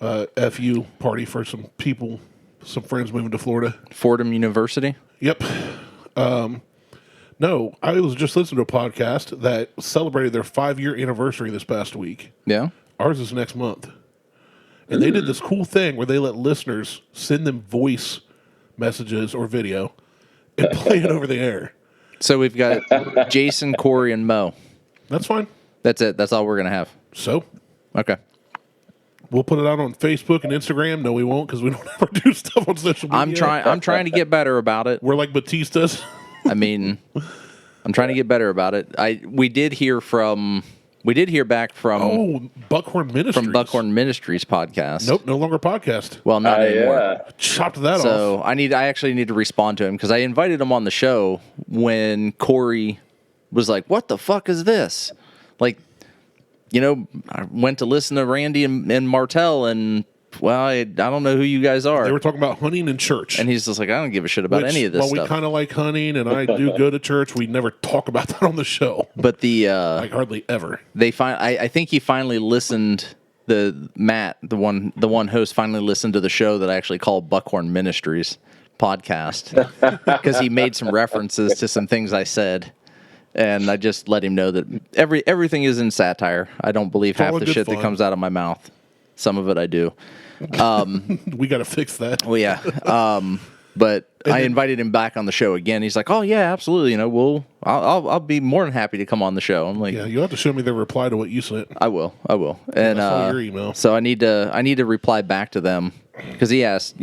FU party for some people, some friends moving to Florida. Fordham University. Yep. No, I was just listening to a podcast that celebrated their 5-year anniversary this past week. Yeah. Ours is next month. And they did this cool thing where they let listeners send them voice messages or video and play it over the air. So we've got Jason, Corey, and Mo. That's fine. That's it. That's all we're gonna have. So Okay. we'll put it out on Facebook and Instagram. No, we won't because we don't ever do stuff on social media. I'm trying to get better about it. We're like Batistas. I mean, I'm trying to get better about it. We did hear back from Oh, Buckhorn Ministries. Buckhorn Ministries podcast. Nope, no longer podcast. Well, not anymore. Yeah. Chopped that off. So I actually need to respond to him because I invited him on the show when Corey was like, "What the fuck is this?" Like I went to listen to Randy and Martelle, and well, I don't know who you guys are. They were talking about hunting in church. And he's just like, I don't give a shit about any of this while stuff. we kind of like hunting, and I do go to church, we never talk about that on the show. But like hardly ever. I think he finally listened. Matt, the one host, finally listened to the show that I actually call Buckhorn Ministries podcast because he made some references to some things I said. And I just let him know that everything is in satire. I don't believe half the shit that comes out of my mouth. Some of it I do. We got to fix that. Well, yeah. But I invited him back on the show again. He's like, "Oh yeah, absolutely. I'll be more than happy to come on the show." I'm like, "Yeah, you have to show me the reply to what you sent." I will. And I saw your email. So I need to reply back to them because he asked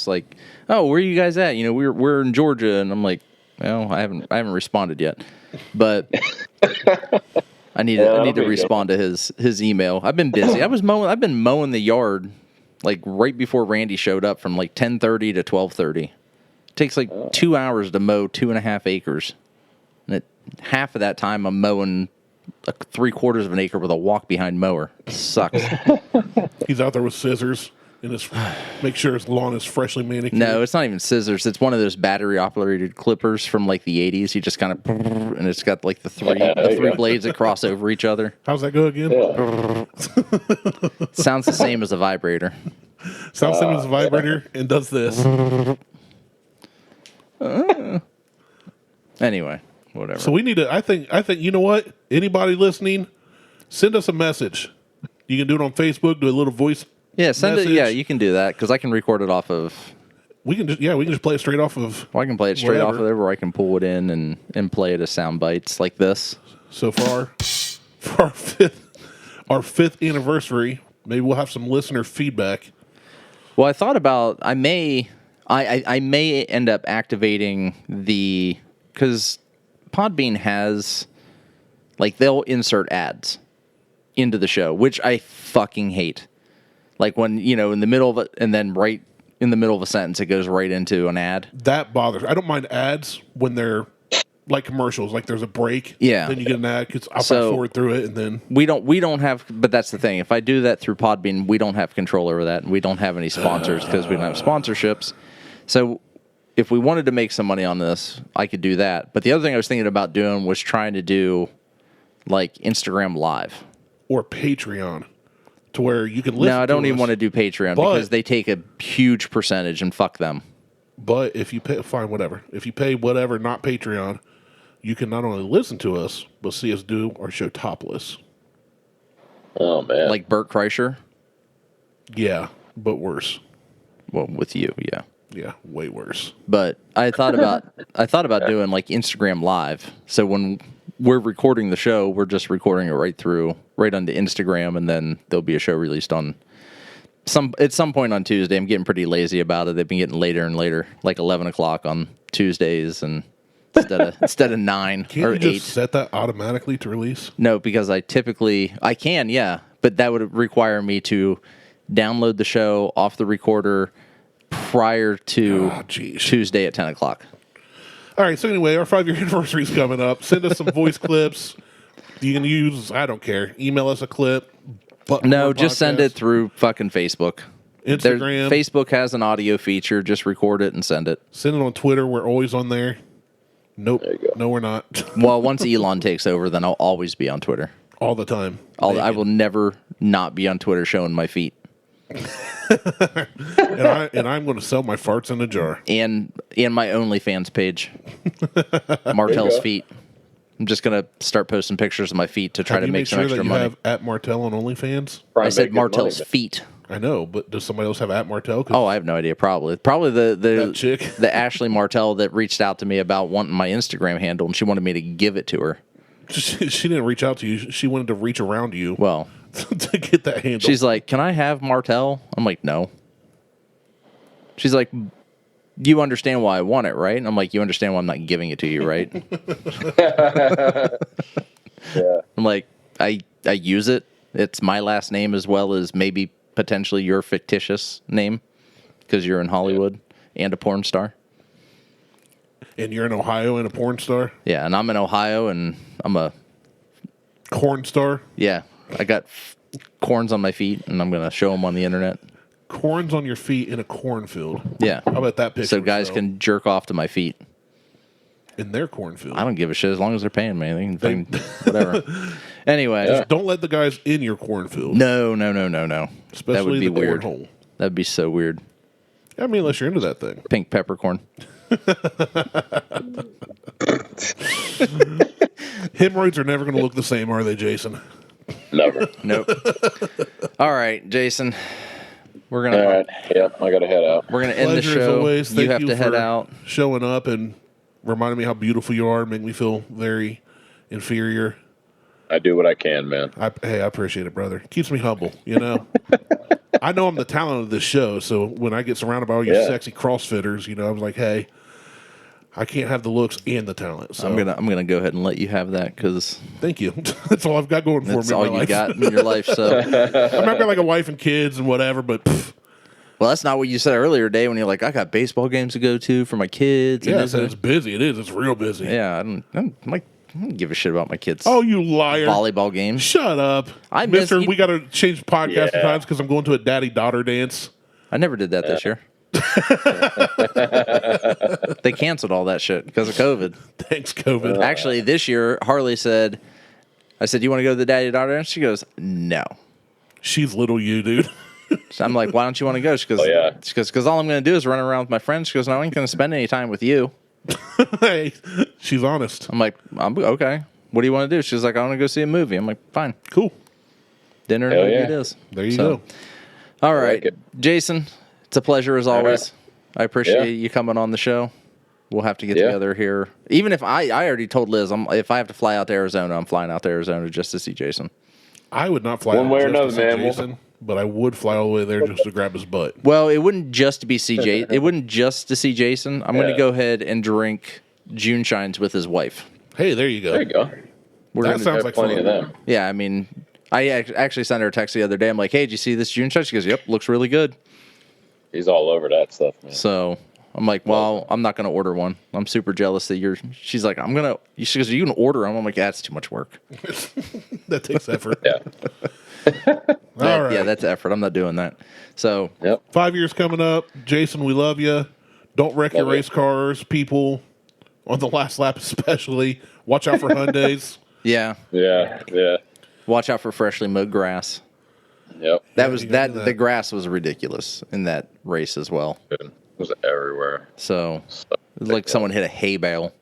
like, "Oh, where are you guys at? We're in Georgia," and I'm like, "Well, I haven't responded yet, but." I need to respond to his email. I've been busy. I've been mowing the yard like right before Randy showed up from like 10:30 to 12:30. It takes like 2 hours to mow 2.5 acres. And half of that time I'm mowing 3/4 of an acre with a walk behind mower. It sucks. He's out there with scissors and make sure his lawn is freshly manicured. No, it's not even scissors. It's one of those battery operated clippers from like the 80s. You just kind of, and it's got like the three blades that cross over each other. How's that go again? Yeah. Sounds the same as a vibrator. Sounds the same as a vibrator and does this. Anyway, whatever. So we need to. I think you know what? Anybody listening, send us a message. You can do it on Facebook. Do a little voice. Yeah, send message. it. Yeah, you can do that because I can record it off of. We can just play it straight off of. Well, I can play it straight off of there, where I can pull it in and play it as sound bites like this. So for our fifth anniversary, maybe we'll have some listener feedback. Well, I thought about I may end up activating because Podbean has they'll insert ads into the show, which I fucking hate. Like when, in the middle of it, and then right in the middle of a sentence, it goes right into an ad. That bothers. I don't mind ads when they're like commercials, like there's a break. Yeah. Then you get an ad because I'll fast forward through it, and then we don't have. But that's the thing. If I do that through Podbean, we don't have control over that, and we don't have any sponsors because we don't have sponsorships. So if we wanted to make some money on this, I could do that. But the other thing I was thinking about doing was trying to do like Instagram Live or Patreon. To where you can listen. No, I don't even want to do Patreon because they take a huge percentage, and fuck them. But if you pay, fine, whatever. If you pay whatever, not Patreon, you can not only listen to us, but see us do our show topless. Oh man, like Bert Kreischer. Yeah, but worse. Well, with you, yeah. Yeah, way worse. But I thought about doing like Instagram Live. So when we're recording the show, we're just recording it right onto Instagram, and then there'll be a show released at some point on Tuesday. I'm getting pretty lazy about it. They've been getting later and later, like 11 o'clock on Tuesdays, and instead of 9 Can't or you 8. Just set that automatically to release? No, because I can, yeah, but that would require me to download the show off the recorder prior to Tuesday at 10 o'clock. All right, so anyway, our 5-year anniversary is coming up. Send us some voice clips. You can use, I don't care, email us a clip. No, just send it through fucking Facebook. Instagram. Facebook has an audio feature. Just record it and send it. Send it on Twitter. We're always on there. Nope. There you go. No, we're not. Well, once Elon takes over, then I'll always be on Twitter. All the time. I will never not be on Twitter showing my feet. and I'm going to sell my farts in a jar. And my OnlyFans page, Martelle's feet. I'm just going to start posting pictures of my feet to try to make some extra money. Have at Martelle on OnlyFans? I said Martelle's feet. I know, but does somebody else have at Martelle? Oh, I have no idea. Probably the chick, the Ashley Martelle that reached out to me about wanting my Instagram handle, and she wanted me to give it to her. She didn't reach out to you. She wanted to reach around you. Well, to get that handle. She's like, "Can I have Martelle?" I'm like, "No." She's like, "You understand why I want it, right?" And I'm like, "You understand why I'm not giving it to you, right?" Yeah. I'm like, I use it. It's my last name as well as maybe potentially your fictitious name because you're in Hollywood and a porn star. And you're in Ohio and a porn star? Yeah, and I'm in Ohio and I'm a corn star? Yeah. I got corns on my feet, and I'm gonna show them on the internet. Corns on your feet in a cornfield. Yeah. How about that picture? So guys can jerk off to my feet. In their cornfield. I don't give a shit as long as they're paying me. They can fucking whatever. Anyway. Just don't let the guys in your cornfield. No. Especially that would be the weird. cornhole. That'd be so weird. I mean, unless you're into that thing. Pink peppercorn. Hemorrhoids are never going to look the same, are they, Jason? Never. Nope. All right, Jason. We're gonna. All right. Yeah, I got to head out. We're gonna end the Pleasure as show. always. You Thank have to head for out. Showing up and reminding me how beautiful you are, make me feel very inferior. I do what I can, man. Hey, I appreciate it, brother. Keeps me humble, you know. I know I'm the talent of this show, so when I get surrounded by all you sexy CrossFitters, you know, I'm like, hey, I can't have the looks and the talent. So I'm gonna go ahead and let you have that because thank you. That's all I've got going for me. that's all you got in your life. So, I've got like a wife and kids and whatever, but well, that's not what you said earlier today when you're like, I got baseball games to go to for my kids. yeah, I and said it's busy. It is. It's real busy. yeah. I don't give a shit about my kids. Oh, you liar! Volleyball games. Shut up, I miss Mister. you- We got to change podcast Yeah. times because I'm going to a daddy-daughter dance. I never did that this year. They canceled all that shit because of COVID. Thanks, COVID. Actually, this year, Harley said, I said, you want to go to the daddy-daughter dance? She goes, no. She's little you, dude. So I'm like, why don't you want to go? She goes, because all I'm going to do is run around with my friends. She goes, no, I ain't going to spend any time with you. Hey, she's honest. I'm like, I'm okay. What do you want to do? She's like, I want to go see a movie. I'm like, fine. Cool. Dinner and Hell movie yeah. it is. There you go. All right. like it. Jason, it's a pleasure as always. I appreciate Yeah. you coming on the show. We'll have to get Yeah. together here. Even if I already told Liz, if I have to fly out to Arizona, I'm flying out to Arizona just to see Jason. I would not fly One out way or just to another, see man. Jason, but I would fly all the way there just to grab his butt. Well, it wouldn't just be CJ. It wouldn't just to see Jason. I'm going to Yeah. go ahead and drink June Shines with his wife. Hey, there you go. There you go. We're That gonna, sounds Have like plenty fun. of them. yeah, I mean, I actually sent her a text the other day. I'm like, hey, did you see this June Shine? She goes, yep, looks really good. He's all over that stuff, man. So I'm like, well, I'm not going to order one. I'm super jealous that you're. She's like, she goes, you can order them. I'm like, that's too much work. That takes effort. Yeah. All right. Yeah, that's effort. I'm not doing that. So Yep. 5 years coming up. Jason, we love you. Don't wreck your Love you. race cars, people. On the last lap, especially. Watch out for Hyundais. yeah, Yeah. Yeah. watch out for freshly mowed grass. Yep. That was you gotta do that. that. The grass was ridiculous in that race as well. It was everywhere. So it was like someone hit a hay bale.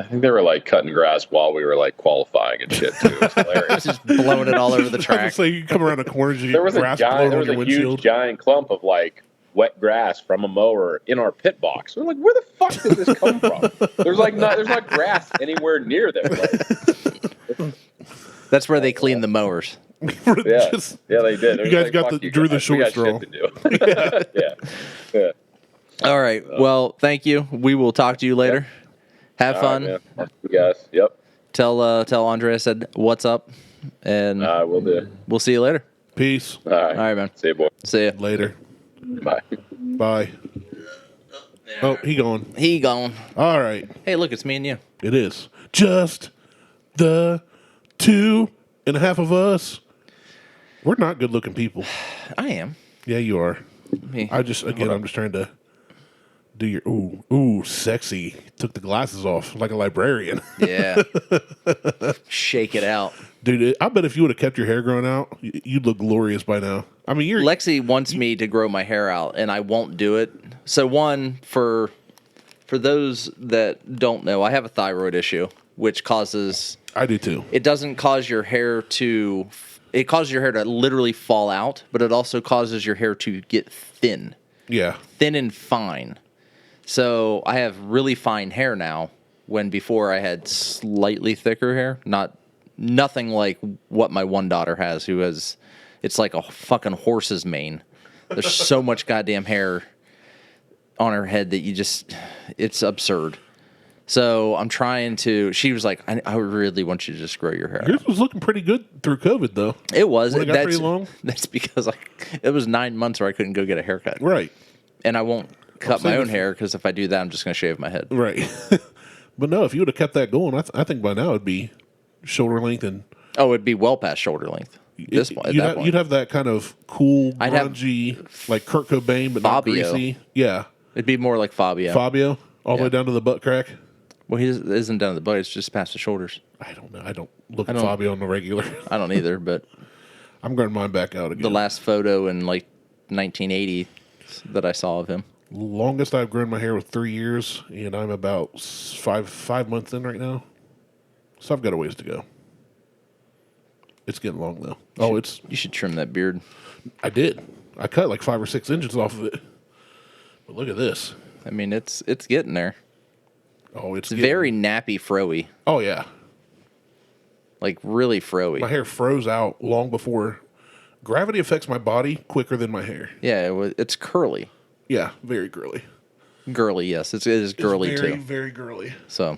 I think they were like cutting grass while we were like qualifying and shit too. It was hilarious. Just blowing it all over the I was track. say you come around a corner, you There get was a grass giant, blown there on was your a huge windshield. giant clump of like wet grass from a mower in our pit box. We're like, where the fuck did this come from? There's not grass anywhere near there. Like, That's where they clean the mowers. yeah, Just- yeah, they did. It You was guys like, got fuck the- you drew the guys. short We got straw. shit to do. Yeah. All right. Well, thank you. We will talk to you later. Have All fun. right, man. You guys. Yep. Tell Andre I said what's up, and I will do. we'll see you later. Peace. All right. All right, man. See you, boy. See ya. Later. Bye. Bye. Oh, he gone. He gone. All right. Hey, look, it's me and you. It is. Just the 2.5 of us. We're not good looking people. I am. Yeah, you are. Me. I'm just trying to do your ooh, sexy. Took the glasses off like a librarian. Yeah. Shake it out. Dude, I bet if you would have kept your hair grown out, you'd look glorious by now. I mean, you're Lexi wants me to grow my hair out, and I won't do it. So one, for those that don't know, I have a thyroid issue, which causes I do too. it doesn't cause your hair to it causes your hair to literally fall out, but it also causes your hair to get thin and fine. So I have really fine hair now, when before I had slightly thicker hair. Nothing like what my one daughter has, who has, it's like a fucking horse's mane. There's so much goddamn hair on her head that it's absurd. So I'm trying to, she was like, I really want you to just grow your hair. Yours was looking pretty good through COVID, though. It was. When it got pretty long? That's because it was 9 months where I couldn't go get a haircut. Right. And I won't cut my saying own hair, because if I do that, I'm just going to shave my head. Right. But no, if you would have kept that going, I think by now it'd be shoulder length and Oh, it'd be well past shoulder length. This point, at that point. You'd have that kind of cool, I'd have grungy, like Kurt Cobain, but not Fabio. greasy. Yeah. It'd be more like Fabio. Fabio, all the way down to the butt crack. Well, he isn't down to the butt. It's just past the shoulders. I don't know. I don't look at Fabio on the regular. I don't either, but I'm growing mine back out again. the last photo in like 1980 that I saw of him. Longest I've grown my hair was 3 years, and I'm about five months in right now. So I've got a ways to go. It's getting long though. You should trim that beard. I did. I cut like 5 or 6 inches off of it. But look at this. I mean, it's getting there. Oh, it's very nappy, froey. Oh yeah. Like really froey. My hair froze out long before. Gravity affects my body quicker than my hair. Yeah, it's curly. Yeah, very girly. Girly, yes. It is girly very, too. Very girly. So,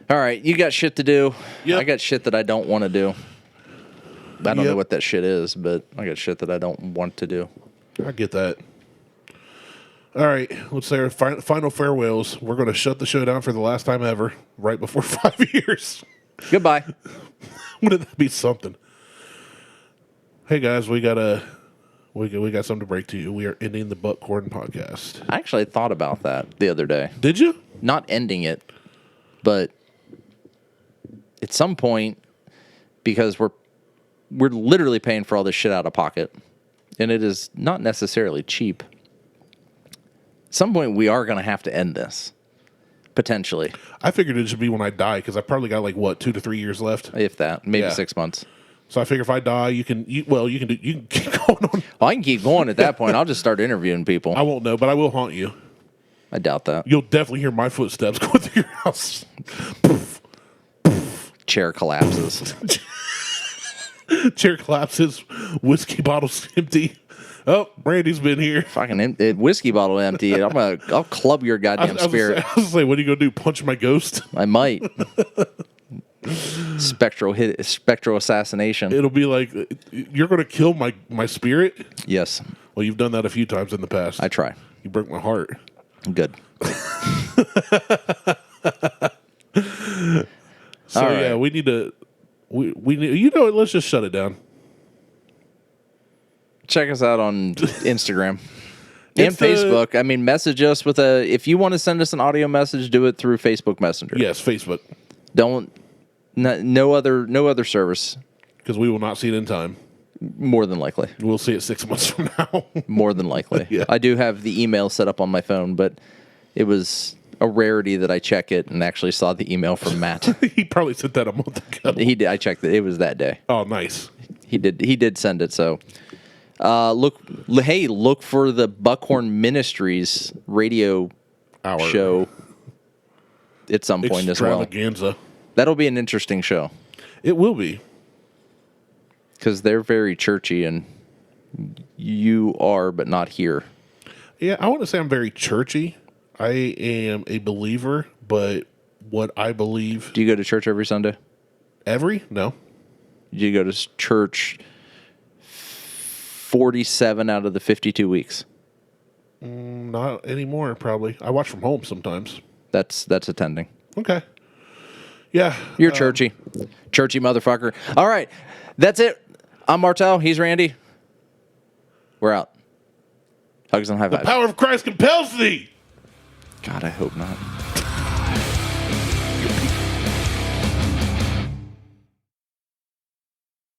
all right, you got shit to do. Yep. I got shit that I don't want to do. I don't know what that shit is, but I got shit that I don't want to do. I get that. All right, let's say our final farewells. We're going to shut the show down for the last time ever, right before 5 years. Goodbye. Wouldn't that be something? Hey guys, we got something to break to you. We are ending the Buckhorn podcast. I actually thought about that the other day. Did you? Not ending it, but at some point, because we're literally paying for all this shit out of pocket, and it is not necessarily cheap. At some point, we are going to have to end this, potentially. I figured it should be when I die because I probably got 2 to 3 years left, If that, maybe 6 months. So I figure if I die, you can keep going on. Well, I can keep going at that point. I'll just start interviewing people. I won't know, but I will haunt you. I doubt that. You'll definitely hear my footsteps going through your house. Chair collapses. Chair collapses. Whiskey bottle's empty. Oh, Randy's been here. Fucking whiskey bottle empty. I'll club your goddamn spirit. I was gonna say, what are you gonna do? Punch my ghost? I might. Spectral assassination. It'll be like you're gonna kill my spirit. Yes. Well, you've done that a few times in the past. I try. You broke my heart. Good. So All right. yeah, we need to. We need. Let's just shut it down. Check us out on Instagram and Facebook. I mean, message us with if you want to send us an audio message, do it through Facebook Messenger. Yes, Facebook. No other service. Because we will not see it in time. More than likely. We'll see it 6 months from now. More than likely. Yeah. I do have the email set up on my phone, but it was a rarity that I check it and actually saw the email from Matt. He probably sent that a month ago. He did. I checked it. It was that day. Oh, nice. He did send it. So, look for the Buckhorn Ministries radio show at some point as well. Extravaganza. That'll be an interesting show. It will be. Because they're very churchy, and you are, but not here. Yeah, I want to say I'm very churchy. I am a believer, but what I believe... Do you go to church every Sunday? No. Do you go to church 47 out of the 52 weeks? Not anymore, probably. I watch from home sometimes. That's attending. Okay. Yeah. You're churchy. Churchy motherfucker. All right. That's it. I'm Martelle. He's Randy. We're out. Hugs and high fives. The power of Christ compels thee. God, I hope not.